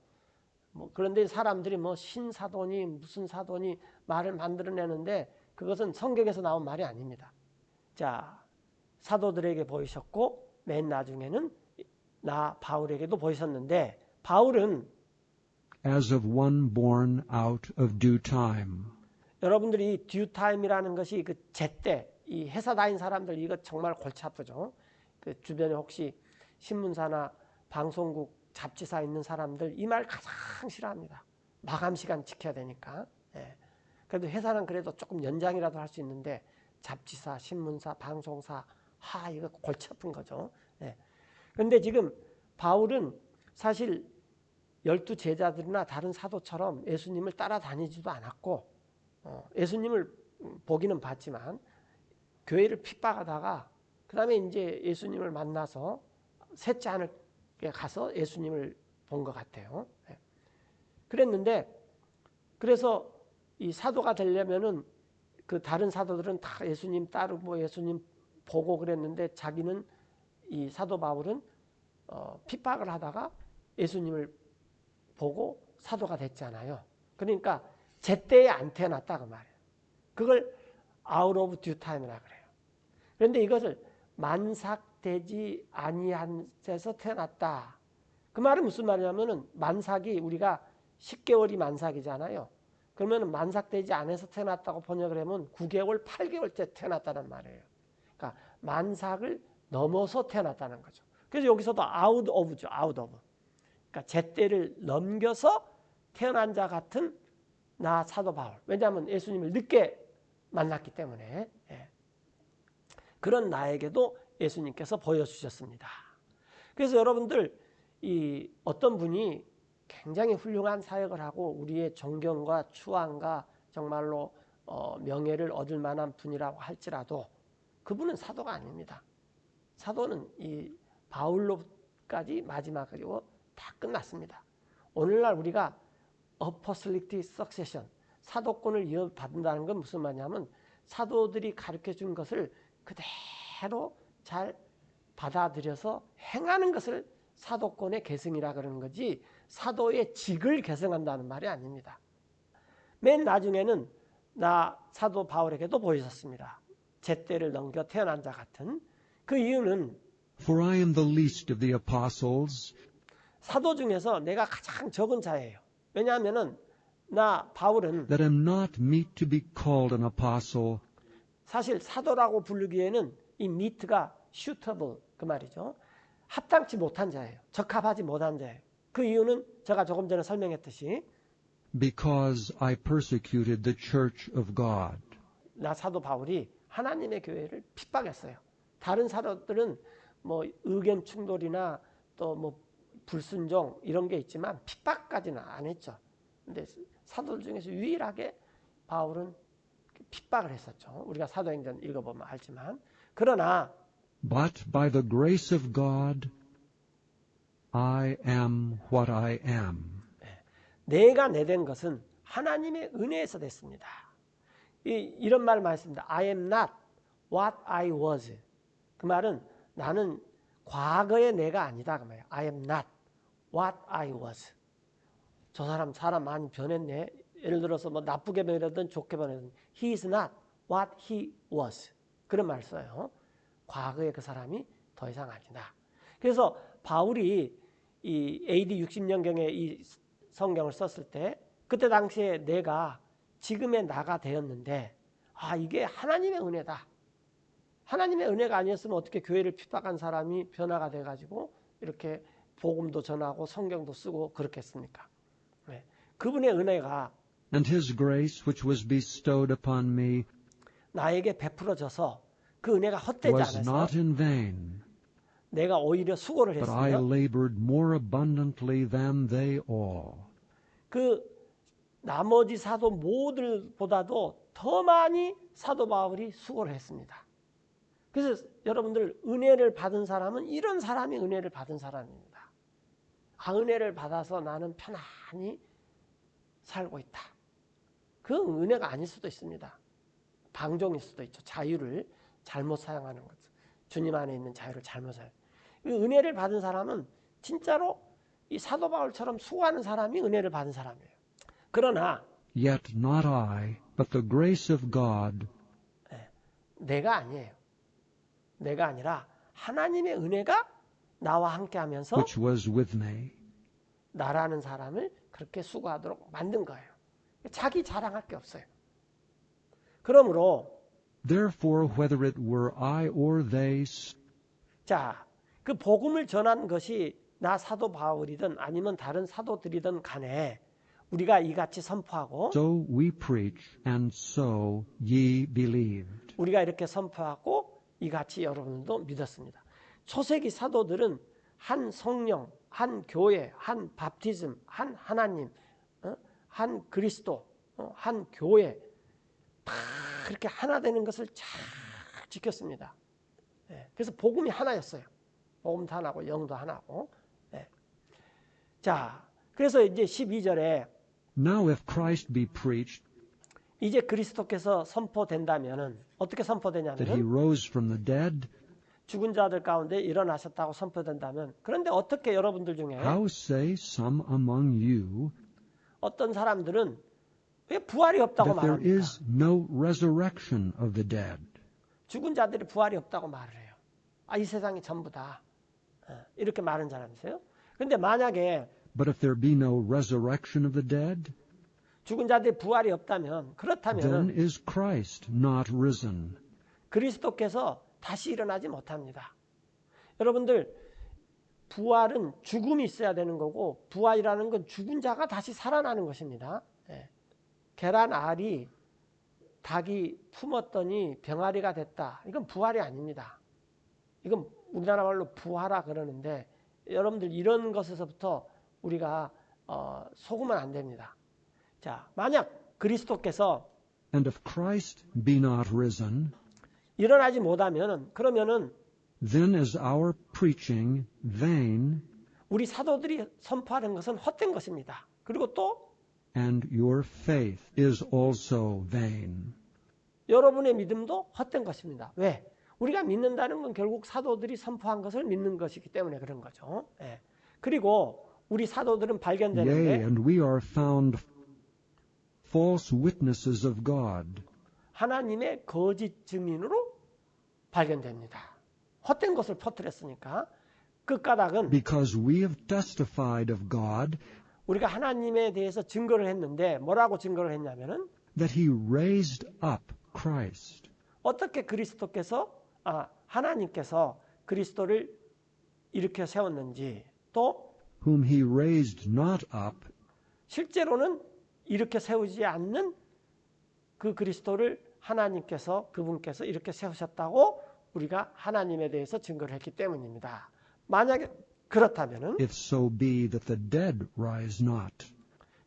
A: 그런데 사람들이 신사도니 무슨 사도니 말을 만들어내는데 그것은 성경에서 나온 말이 아닙니다. 자, 사도들에게 보이셨고 맨 나중에는 나 바울에게도 보이셨는데 바울은
B: as of one born out of due time.
A: 여러분들이 이 듀타임이라는 것이 그 제때 이 회사 다닌 사람들 이거 정말 골치 아프죠. 그 주변에 혹시 신문사나 방송국 잡지사 있는 사람들 이 말 가장 싫어합니다. 마감 시간 지켜야 되니까. 그래도 회사는 그래도 조금 연장이라도 할 수 있는데 잡지사, 신문사, 방송사 이거 골치 아픈 거죠. 그런데 지금 바울은 사실 12 제자들이나 다른 사도처럼 예수님을 따라다니지도 않았고 예수님을 보기는 봤지만 교회를 핍박하다가 그 다음에 이제 예수님을 만나서 셋째 하늘에 가서 예수님을 본 것 같아요. 그랬는데 그래서 이 사도가 되려면은 그 다른 사도들은 다 예수님 따르고 예수님 보고 그랬는데 자기는 이 사도 바울은 핍박을 하다가 예수님을 보고 사도가 됐잖아요. 그러니까 제때에 안 태어났다 그 말이에요. 그걸 out of due time이라 그래요. 그런데 이것을 만삭되지 아니한 데서 태어났다. 그 말은 무슨 말이냐면은 만삭이 우리가 10개월이 만삭이잖아요. 그러면 만삭되지 않아서 태어났다고 번역을 하면 9개월, 8개월째 태어났다는 말이에요. 그러니까 만삭을 넘어서 태어났다는 거죠. 그래서 여기서도 out of죠. out of. 그러니까 제때를 넘겨서 태어난 자 같은 나 사도 바울. 왜냐하면 예수님을 늦게 만났기 때문에. 그런 나에게도 예수님께서 보여주셨습니다. 그래서 여러분들 이 어떤 분이 굉장히 훌륭한 사역을 하고 우리의 존경과 추앙과 정말로 명예를 얻을 만한 분이라고 할지라도 그분은 사도가 아닙니다. 사도는 이 바울로까지 마지막으로 다 끝났습니다. 오늘날 우리가 apostolic succession, 사도권을 이어받는다는 건 무슨 말이냐면 사도들이 가르쳐준 것을 그대로 잘 받아들여서 행하는 것을 사도권의 계승이라 그러는 거지 사도의 직을 계승한다는 말이 아닙니다. 맨 나중에는 나 사도 바울에게도 보이셨습니다. 제때를 넘겨 태어난 자 같은. 그 이유는
B: For I am the least of the apostles,
A: 사도 중에서 내가 가장 적은 자예요. 왜냐하면은 나 바울은
B: that am not meet to be called an apostle,
A: 사실 사도라고 부르기에는 이 meet가 suitable 그 말이죠. 합당치 못한 자예요. 적합하지 못한 자예요. 그 이유는 제가 조금 전에 설명했듯이
B: because I persecuted the church of God.
A: 나 사도 바울이 하나님의 교회를 핍박했어요. 다른 사도들은 뭐 의견 충돌이나 또 뭐 불순종 이런 게 있지만 핍박까지는 안 했죠. 근데 사도들 중에서 유일하게 바울은 핍박을 했었죠. 우리가 사도행전 읽어보면 알지만. 그러나
B: But by the grace of God, I am what I am.
A: 내가 내된 것은 하나님의 은혜에서 됐습니다. 이런 말을 많이 씁니다. I am not what I was. 그 말은 나는 과거의 내가 아니다. 그 말이에요. I am not what I was. 저 사람 많이 변했네. 예를 들어서 뭐 나쁘게 변했든 좋게 변했든 He is not what he was. 그런 말 써요. 과거의 그 사람이 더 이상 아니다. 그래서 바울이 이 AD 60년경에 이 성경을 썼을 때 그때 당시에 내가 지금의 나가 되었는데 이게 하나님의 은혜다. 하나님의 은혜가 아니었으면 어떻게 교회를 핍박한 사람이 변화가 돼가지고 이렇게 복음도 전하고 성경도 쓰고 그렇겠습니까? 네. 그분의 은혜가
B: And his grace, which was bestowed upon me,
A: 나에게 베풀어져서 그 은혜가 헛되지
B: was
A: 않아서
B: not in vain,
A: 내가 오히려 수고를
B: but I
A: 했으며
B: labored more abundantly than they all.
A: 그 나머지 사도 모두보다도 더 많이 사도 바울이 수고를 했습니다. 그래서 여러분들 은혜를 받은 사람은 이런 사람이 은혜를 받은 사람입니다. 은혜를 받아서 나는 편안히 살고 있다. 그 은혜가 아닐 수도 있습니다. 방종일 수도 있죠. 자유를 잘못 사용하는 것. 주님 안에 있는 자유를 잘못 사용. 은혜를 받은 사람은 진짜로 이 사도 바울처럼 수고하는 사람이 은혜를 받은 사람이에요. 그러나
B: Yet not I, but the grace of God,
A: 내가 아니에요. 내가 아니라 하나님의 은혜가 나와 함께하면서
B: which was with me.
A: 나라는 사람을 그렇게 수고하도록 만든 거예요. 자기 자랑할 게 없어요. 그러므로
B: Therefore, whether it were I or they,
A: 자, 그 복음을 전한 것이 나 사도 바울이든 아니면 다른 사도들이든 간에 우리가 이같이 선포하고
B: so we preach, and so ye believed.
A: 우리가 이렇게 선포하고 이같이 여러분들도 믿었습니다. 초세기 사도들은 한 성령, 한 교회, 한 밥티즘, 한 하나님, 한 그리스도, 한 교회 다 그렇게 하나 되는 것을 잘 지켰습니다. 그래서 복음이 하나였어요. 복음도 하나고 영도 하나고. 자, 그래서 이제 12절에
B: Now if Christ be preached,
A: 이제 그리스도께서 선포된다면은 어떻게
B: that he
A: 선포되냐면은
B: rose from the dead,
A: 죽은 자들 가운데 일어나셨다고 선포된다면 그런데 어떻게 여러분들 중에
B: how say some among you
A: 어떤 사람들은 왜 부활이 없다고
B: that there
A: 말합니까?
B: is no resurrection of the dead?
A: 죽은 자들이 부활이 없다고 말을 해요. 이 세상이 전부다. 이렇게 말하는 사람이 있어요. 그런데 만약에
B: But if there be no resurrection of the dead,
A: 죽은 자들이 부활이 없다면
B: then
A: 그렇다면
B: is Christ not risen?
A: 그리스도께서 다시 일어나지 못합니다. 여러분들 부활은 죽음이 있어야 되는 거고 부활이라는 건 죽은 자가 다시 살아나는 것입니다. 계란 알이 닭이 품었더니 병아리가 됐다. 이건 부활이 아닙니다. 이건 우리나라 말로 부활아 그러는데 여러분들 이런 것에서부터 우리가 속으면 안 됩니다. 자, 만약 그리스도께서
B: And if Christ be not risen,
A: 일어나지 못하면은 그러면은
B: then is our preaching vain,
A: 우리 사도들이 선포하는 것은 헛된 것입니다. 그리고 또
B: and your faith is also vain.
A: 여러분의 믿음도 헛된 것입니다. 왜? 우리가 믿는다는 건 결국 사도들이 선포한 것을 믿는 것이기 때문에 그런 거죠. 그리고 우리 사도들은
B: Yea,
A: 발견되는데
B: and we are found false witnesses of God.
A: 하나님의 거짓 증인으로 발견됩니다. 헛된 것을 퍼뜨렸으니까 그 까닭은
B: because we have testified of God
A: 우리가 하나님에 대해서 증거를 했는데 뭐라고 증거를 했냐면은
B: that he raised up Christ,
A: 어떻게 하나님께서 그리스도를 일으켜 세웠는지, 또
B: whom he raised not up,
A: 실제로는 일으켜 세우지 않는 그 그리스도를 하나님께서, 그분께서 이렇게 세우셨다고 우리가 하나님에 대해서 증거를 했기 때문입니다. 만약에 그렇다면은
B: if so be that the dead rise not.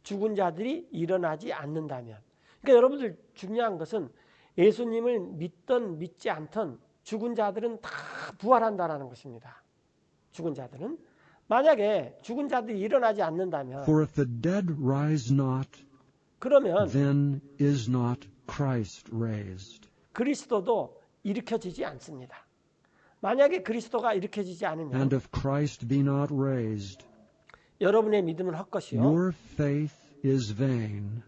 A: 죽은 자들이 일어나지 않는다면, 그러니까 여러분들 중요한 것은 예수님을 믿든 믿지 않든 죽은 자들은 다 부활한다는 것입니다. 죽은 자들은. 만약에 죽은 자들이 일어나지 않는다면,
B: For if the dead rise not,
A: 그러면
B: then is not Christ raised.
A: 그리스도도 일으켜지지 않습니다. 만약에 그리스도가 일으켜지지 않으면
B: And if Christ be not raised,
A: 여러분의 믿음은 헛것이요,
B: your faith is vain,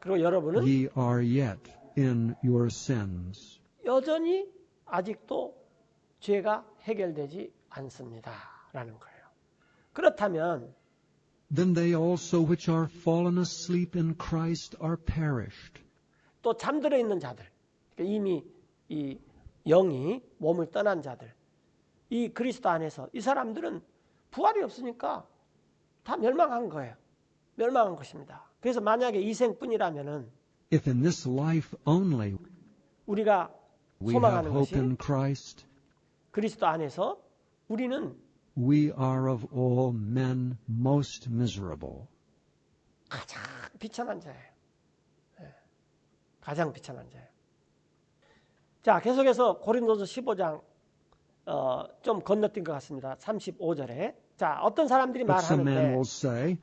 A: 그리고 여러분은
B: ye are yet in your sins.
A: 여전히 아직도 죄가 해결되지 않습니다 라는 거예요. 그렇다면
B: Then they also which are fallen asleep in Christ are perished.
A: 또 잠들어 있는 자들, 그러니까 이미 이 영이 몸을 떠난 자들, 이 그리스도 안에서 이 사람들은 부활이 없으니까 다 멸망한 거예요. 멸망한 것입니다. 그래서 만약에 이 생뿐이라면은
B: If in this life only
A: 우리가
B: we have
A: 소망하는
B: hope
A: 것이
B: in Christ,
A: 그리스도 안에서 우리는
B: we are of all men most miserable.
A: 가장 비천한 자예요. 예. 가장 비천한 자예요. 자, 계속해서 고린도서 15장 좀 건너뛴 것 같습니다. 35절에. 자, 어떤 사람들이
B: But some men
A: 말하는데
B: will say,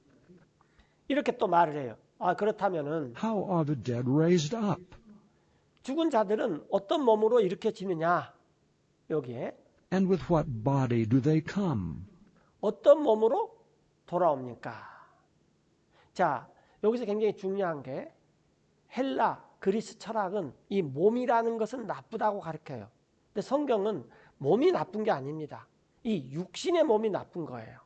A: 이렇게 또 말을 해요. 그렇다면은
B: how are the dead raised up?
A: 죽은 자들은 어떤 몸으로 일으켜지느냐? 여기에
B: And with what body do they come?
A: 어떤 몸으로 돌아옵니까? 자, 여기서 굉장히 중요한 게 헬라, 그리스 철학은 이 몸이라는 것은 나쁘다고 가르쳐요. 근데 성경은 몸이 나쁜 게 아닙니다. 이 육신의 몸이 나쁜 거예요.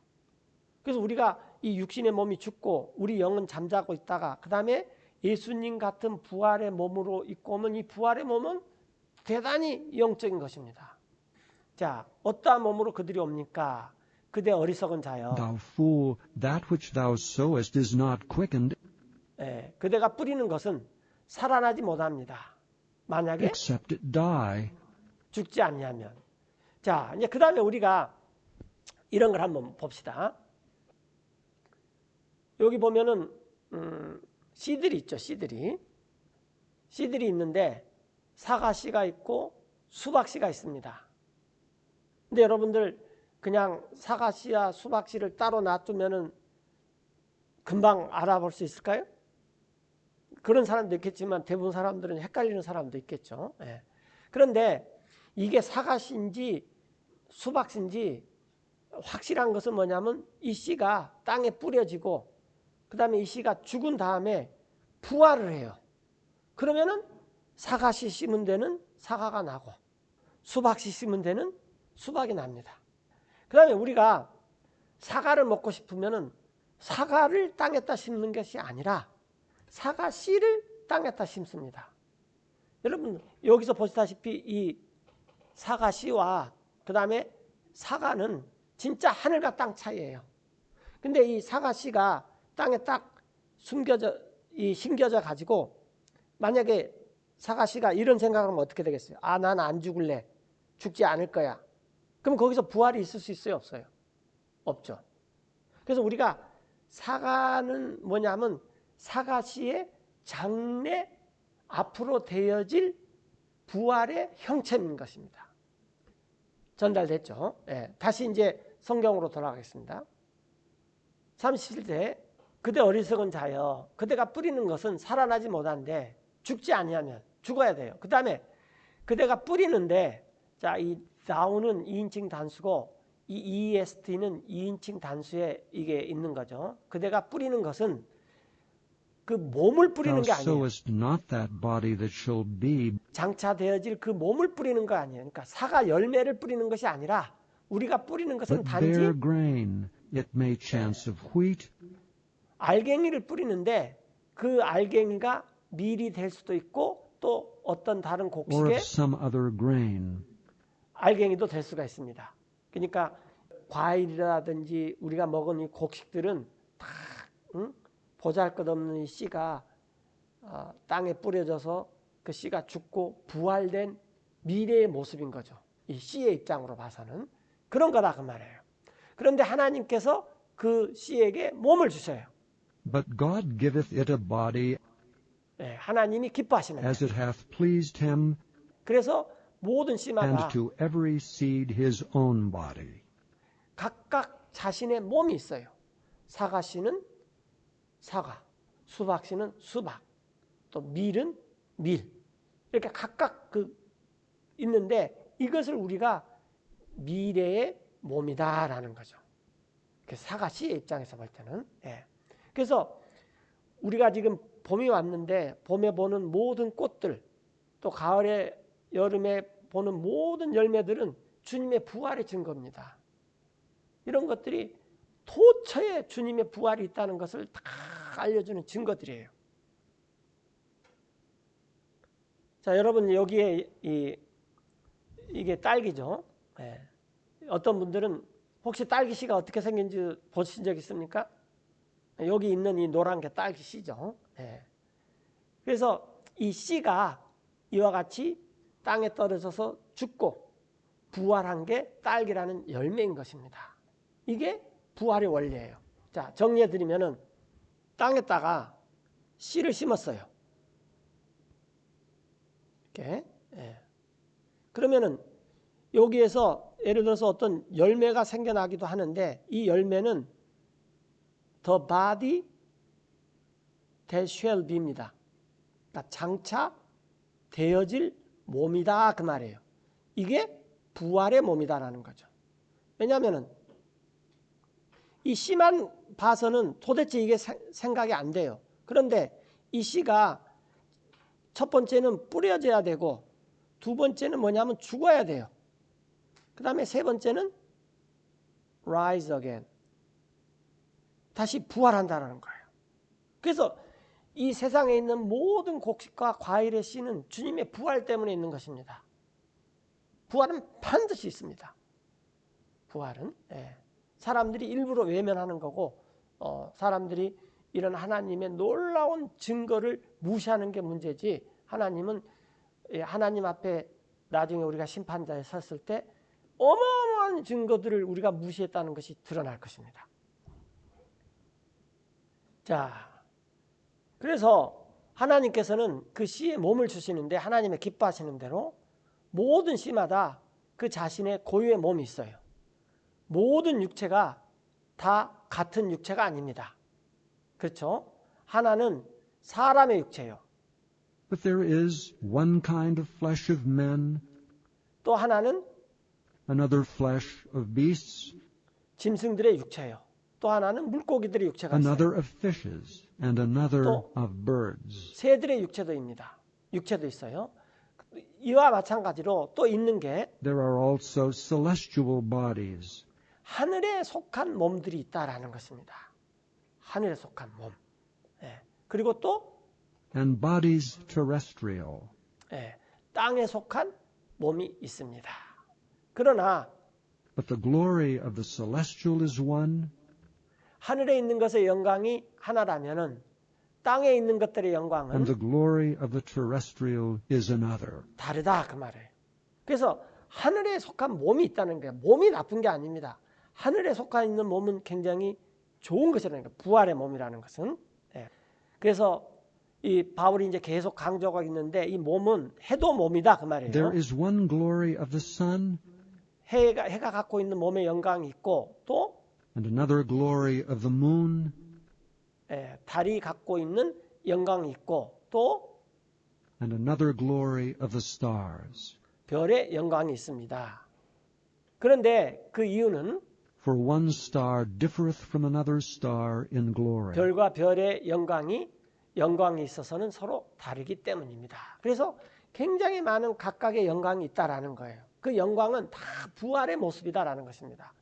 A: 그래서 우리가 이 육신의 몸이 죽고 우리 영은 잠자고 있다가 그 다음에 예수님 같은 부활의 몸으로 있고 오면 이 부활의 몸은 대단히 영적인 것입니다. 자, 어떠한 몸으로 그들이 옵니까? 그대 어리석은 자여.
B: Thou fool, that which thou sowest is not quickened,
A: 그대가 뿌리는 것은 살아나지 못합니다. 만약에
B: except it die.
A: 죽지 않냐면. 자, 이제 그 다음에 우리가 이런 걸 한번 봅시다. 여기 보면은 씨들이 있죠. 씨들이 있는데 사과씨가 있고 수박씨가 있습니다. 근데 여러분들 그냥 사과씨와 수박씨를 따로 놔두면은 금방 알아볼 수 있을까요? 그런 사람도 있겠지만 대부분 사람들은 헷갈리는 사람도 있겠죠. 예. 그런데 이게 사과씨인지 수박씨인지 확실한 것은 뭐냐면 이 씨가 땅에 뿌려지고 그 다음에 이 씨가 죽은 다음에 부활을 해요. 그러면은 사과씨 심은 데는 사과가 나고 수박씨 심은 데는 수박이 납니다. 그 다음에 우리가 사과를 먹고 싶으면은 사과를 땅에다 심는 것이 아니라 사과 씨를 땅에다 심습니다. 여러분 여기서 보시다시피 이 사과 씨와 그 다음에 사과는 진짜 하늘과 땅 차이예요. 근데 이 사과 씨가 땅에 딱 심겨져 가지고 만약에 사과 씨가 이런 생각을 하면 어떻게 되겠어요? 난 안 죽을래. 죽지 않을 거야. 그럼 거기서 부활이 있을 수 있어요? 없어요? 없죠. 그래서 우리가 사과는 뭐냐면 사과씨의 장래 앞으로 되어질 부활의 형체인 것입니다. 전달됐죠? 예, 다시 이제 성경으로 돌아가겠습니다. 37대 그대 어리석은 자여 그대가 뿌리는 것은 살아나지 못한데 죽지 아니하면 죽어야 돼요. 그 다음에 그대가 뿌리는데 자, 이 나오는 2인칭 단수고 이 EST는 2인칭 단수에 이게 있는 거죠. 그대가 뿌리는 것은 그 몸을 뿌리는
B: Thou
A: 게 아니에요.
B: sowest not that body that shall be,
A: 장차되어질 그 몸을 뿌리는 거 아니에요. 그러니까 사과 열매를 뿌리는 것이 아니라 우리가 뿌리는 것은
B: but
A: 단지
B: bare grain it may chance of wheat,
A: 알갱이를 뿌리는데 그 알갱이가 밀이 될 수도 있고 또 어떤 다른
B: or of
A: 곡식의
B: some other grain.
A: 알갱이도 될 수가 있습니다. 그러니까 과일이라든지 우리가 먹은 이 곡식들은 다 보잘것없는 이 씨가 땅에 뿌려져서 그 씨가 죽고 부활된 미래의 모습인 거죠. 이 씨의 입장으로 봐서는 그런 거다 그 말이에요. 그런데 하나님께서 그 씨에게 몸을 주셔요.
B: But God giveth it a body
A: 예, 하나님이 기뻐하시는
B: as
A: 거예요.
B: it hath pleased him,
A: 그래서 모든 씨마다
B: and to every seed his own body.
A: 각각 자신의 몸이 있어요. 사과 씨는 사과, 수박 씨는 수박, 또 밀은 밀. 이렇게 각각 있는데 이것을 우리가 미래의 몸이다라는 거죠. 사과 씨의 입장에서 볼 때는. 예. 그래서 우리가 지금 봄이 왔는데 봄에 보는 모든 꽃들, 또 가을에 여름에 보는 모든 열매들은 주님의 부활의 증거입니다. 이런 것들이 도처에 주님의 부활이 있다는 것을 다 알려주는 증거들이에요. 자, 여러분 여기에 이게 딸기죠. 예. 어떤 분들은 혹시 딸기 씨가 어떻게 생긴지 보신 적 있습니까? 여기 있는 이 노란 게 딸기 씨죠. 예. 그래서 이 씨가 이와 같이 땅에 떨어져서 죽고 부활한 게 딸기라는 열매인 것입니다. 이게 부활의 원리예요. 자, 정리해 드리면은 땅에다가 씨를 심었어요. 이렇게. 예. 그러면은 여기에서 예를 들어서 어떤 열매가 생겨나기도 하는데 이 열매는 the body that shall be입니다. 그러니까 장차 되어질 몸이다 그 말이에요. 이게 부활의 몸이다라는 거죠. 왜냐하면은 이 씨만 봐서는 도대체 이게 생각이 안 돼요. 그런데 이 씨가 첫 번째는 뿌려져야 되고 두 번째는 뭐냐면 죽어야 돼요. 그 다음에 세 번째는 rise again. 다시 부활한다는 거예요. 그래서 이 세상에 있는 모든 곡식과 과일의 씨는 주님의 부활 때문에 있는 것입니다. 부활은 반드시 있습니다. 부활은. 예. 사람들이 일부러 외면하는 거고 사람들이 이런 하나님의 놀라운 증거를 무시하는 게 문제지 하나님은 하나님 앞에 나중에 우리가 심판자에 섰을 때 어마어마한 증거들을 우리가 무시했다는 것이 드러날 것입니다. 자, 그래서 하나님께서는 그 씨에 몸을 주시는데 하나님의 기뻐하시는 대로 모든 씨마다 그 자신의 고유의 몸이 있어요. 모든 육체가 다 같은 육체가 아닙니다. 그렇죠? 하나는 사람의 육체예요.
B: But there is one kind of flesh of men,
A: 또 하나는
B: another flesh of beasts,
A: 짐승들의 육체예요. 또 하나는 물고기들의 육체가 있어요.
B: another of fishes, and another
A: 또
B: of birds.
A: 새들의 육체도입니다. 육체도 있어요. 이와 마찬가지로 또 있는 게
B: There are also celestial bodies,
A: 하늘에 속한 몸들이 있다라는 것입니다. 하늘에 속한 몸. 예. 그리고 또
B: and bodies terrestrial.
A: 예, 땅에 속한 몸이 있습니다. 그러나
B: But the glory of the celestial is one,
A: 하늘에 있는 것의 영광이 하나라면은 땅에 있는 것들의 영광은
B: and the glory of the terrestrial is another.
A: 다르다 그 말이에요. 그래서 하늘에 속한 몸이 있다는 게 몸이 나쁜 게 아닙니다. 하늘에 속한 있는 몸은 굉장히 좋은 것이라는 거예요. 부활의 몸이라는 것은. 예. 그래서 이 바울이 이제 계속 강조하고 있는데 이 몸은 해도 몸이다 그 말이에요.
B: There is one glory of the sun,
A: 해가 갖고 있는 몸의 영광이 있고 또
B: and another glory of the moon,
A: 달이 갖고 있는 영광이 있고 또
B: and another glory of the stars.
A: 별의 영광이 있습니다. 그런데 그 이유는
B: For one star differeth from another star in glory.
A: 별과 별의 영광이 있어서는 서로 다르기 때문입니다. 그래서 굉장히 많은 각각의 영광이 있다라는 거예요. 그 영광은 다 부활의 모습이다라는 것입니다.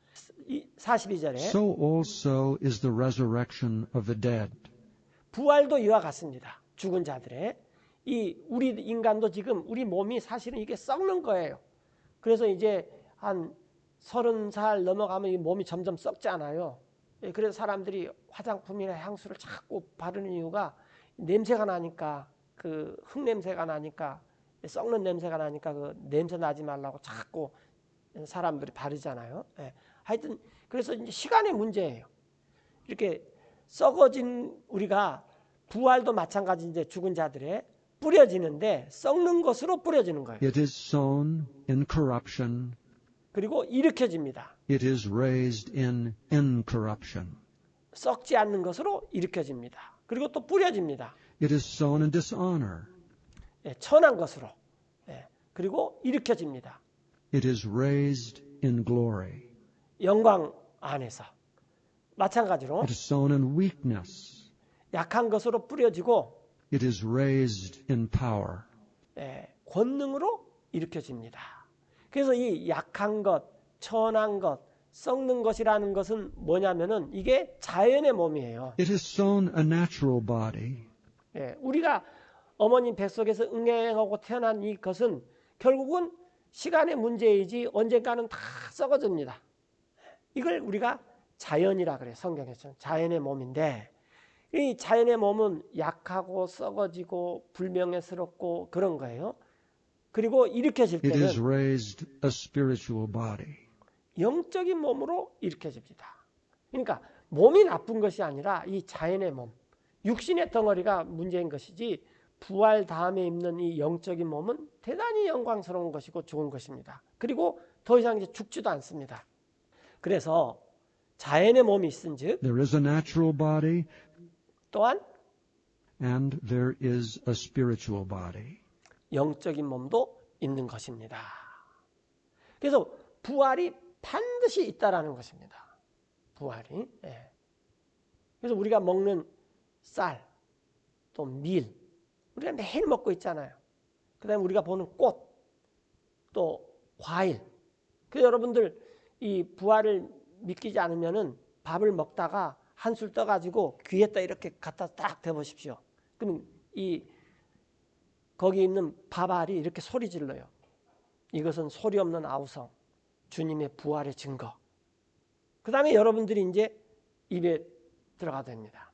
A: 42절에
B: So also is the resurrection of the dead.
A: 부활도 이와 같습니다. 죽은 자들의 우리 인간도 지금 우리 몸이 사실은 이게 썩는 거예요. 그래서 이제 한 30살 넘어가면 이 몸이 점점 썩지 않아요. 그래서 사람들이 화장품이나 향수를 자꾸 바르는 이유가 냄새가 나니까, 그 흙냄새가 나니까, 썩는 냄새가 나니까 그 냄새 나지 말라고 자꾸 사람들이 바르잖아요. 하여튼 그래서 이제 시간의 문제예요. 이렇게 썩어진 우리가 부활도 마찬가지 이제 죽은 자들의 뿌려지는데 썩는 것으로 뿌려지는 거예요.
B: It is sown in corruption.
A: 그리고 일으켜집니다.
B: It is raised in incorruption.
A: 썩지 않는 것으로 일으켜집니다. 그리고 또 뿌려집니다.
B: It is sown in dishonor.
A: 천한 것으로. 그리고 일으켜집니다.
B: It is raised in glory.
A: 영광 안에서. 마찬가지로
B: It is sown in weakness.
A: 약한 것으로 뿌려지고
B: It is raised in power.
A: 권능으로 일으켜집니다. 그래서 이 약한 것, 천한 것, 썩는 것이라는 것은 뭐냐면은 이게 자연의 몸이에요.
B: It is sown a natural body.
A: 우리가 어머님 뱃속에서 응행하고 태어난 이것은 결국은 시간의 문제이지 언젠가는 다 썩어집니다. 이걸 우리가 자연이라 그래요. 성경에서 자연의 몸인데 이 자연의 몸은 약하고 썩어지고 불명예스럽고 그런 거예요. 그리고 일으켜질
B: It
A: 때는
B: is raised a spiritual body.
A: 영적인 몸으로 일으켜집니다. 그러니까 몸이 나쁜 것이 아니라 이 자연의 몸, 육신의 덩어리가 문제인 것이지 부활 다음에 입는 이 영적인 몸은 대단히 영광스러운 것이고 좋은 것입니다. 그리고 더 이상 이제 죽지도 않습니다. 그래서 자연의 몸이 있은즉
B: There is a natural body
A: 또한
B: and there is a spiritual body.
A: 영적인 몸도 있는 것입니다. 그래서 부활이 반드시 있다라는 것입니다. 부활이. 그래서 우리가 먹는 쌀, 또 밀, 우리가 매일 먹고 있잖아요. 그 다음에 우리가 보는 꽃, 또 과일. 그래서 여러분들 이 부활을 믿기지 않으면은 밥을 먹다가 한술 떠가지고 귀에다 이렇게 갖다 딱 대보십시오. 그럼 거기 있는 밥알이 이렇게 소리 질러요. 이것은 소리 없는 아우성, 주님의 부활의 증거. 그 다음에 여러분들이 이제 입에 들어가야 됩니다.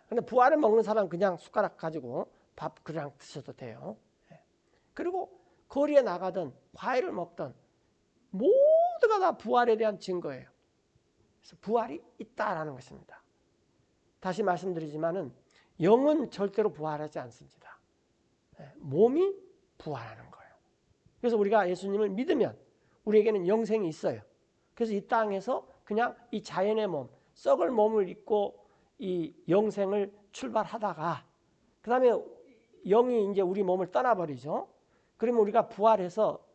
A: 근데 부활을 먹는 사람은 그냥 숟가락 가지고 밥 그냥 드셔도 돼요. 그리고 거리에 나가든 과일을 먹든 모두가 다 부활에 대한 증거예요. 그래서 부활이 있다라는 것입니다. 다시 말씀드리지만은 영은 절대로 부활하지 않습니다. 몸이 부활하는 거예요. 그래서 우리가 예수님을 믿으면 우리에게는 영생이 있어요. 그래서 이 땅에서 그냥 이 자연의 몸, 썩을 몸을 입고 이 영생을 출발하다가 그 다음에 영이 이제 우리 몸을 떠나버리죠. 그러면 우리가 부활해서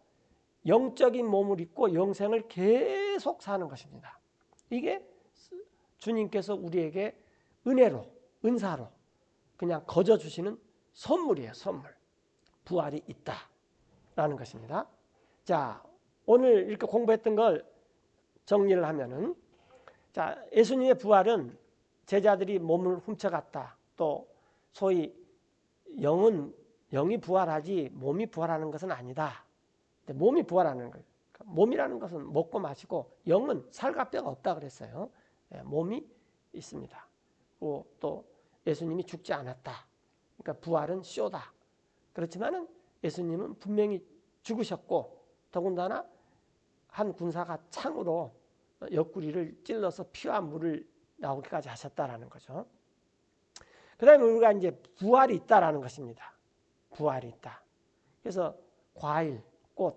A: 영적인 몸을 입고 영생을 계속 사는 것입니다. 이게 주님께서 우리에게 은혜로, 은사로 그냥 거저 주시는 선물이에요. 선물. 부활이 있다라는 것입니다. 자, 오늘 이렇게 공부했던 걸 정리를 하면은, 자, 예수님의 부활은 제자들이 몸을 훔쳐갔다. 또 소위 영이 부활하지 몸이 부활하는 것은 아니다. 근데 몸이 부활하는 거예요. 몸이라는 것은 먹고 마시고 영은 살과 뼈가 없다 그랬어요. 몸이 있습니다. 또 예수님이 죽지 않았다. 그러니까 부활은 쇼다. 그렇지만은 예수님은 분명히 죽으셨고 더군다나 한 군사가 창으로 옆구리를 찔러서 피와 물을 나오기까지 하셨다라는 거죠. 그 다음에 우리가 이제 부활이 있다라는 것입니다. 부활이 있다. 그래서 과일, 꽃,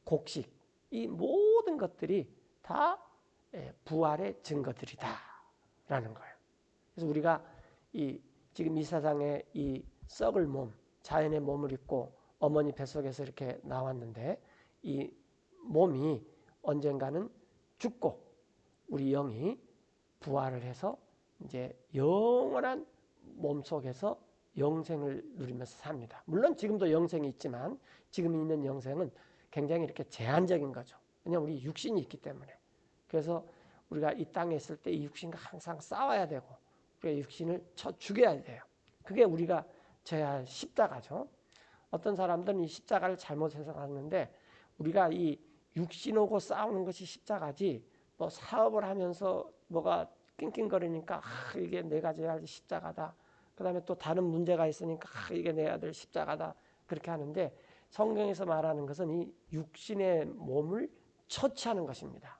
A: 곡식 이 모든 것들이 다 부활의 증거들이다라는 거예요. 그래서 우리가 지금 이 세상에 이 썩을 몸, 자연의 몸을 입고 어머니 뱃속에서 이렇게 나왔는데 이 몸이 언젠가는 죽고 우리 영이 부활을 해서 이제 영원한 몸 속에서 영생을 누리면서 삽니다. 물론 지금도 영생이 있지만 지금 있는 영생은 굉장히 이렇게 제한적인 거죠. 왜냐하면 우리 육신이 있기 때문에. 그래서 우리가 이 땅에 있을 때 이 육신과 항상 싸워야 되고 우리가 육신을 쳐 죽여야 돼요. 그게 우리가 져야 할 십자가죠. 어떤 사람들은 이 십자가를 잘못 해석하는데 우리가 이 육신하고 싸우는 것이 십자가지 뭐 사업을 하면서 뭐가 낑낑거리니까 이게 내가 져야 할 십자가다. 그 다음에 또 다른 문제가 있으니까 이게 내야 될 십자가다. 그렇게 하는데 성경에서 말하는 것은 이 육신의 몸을 처치하는 것입니다.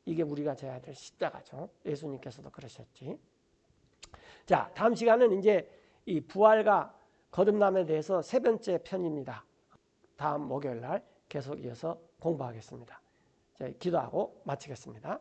A: 이게 우리가 져야 될 십자가죠. 예수님께서도 그러셨지. 자, 다음 시간은 이제 이 부활과 거듭남에 대해서 세 번째 편입니다. 다음 목요일 날 계속 이어서 공부하겠습니다. 기도하고 마치겠습니다.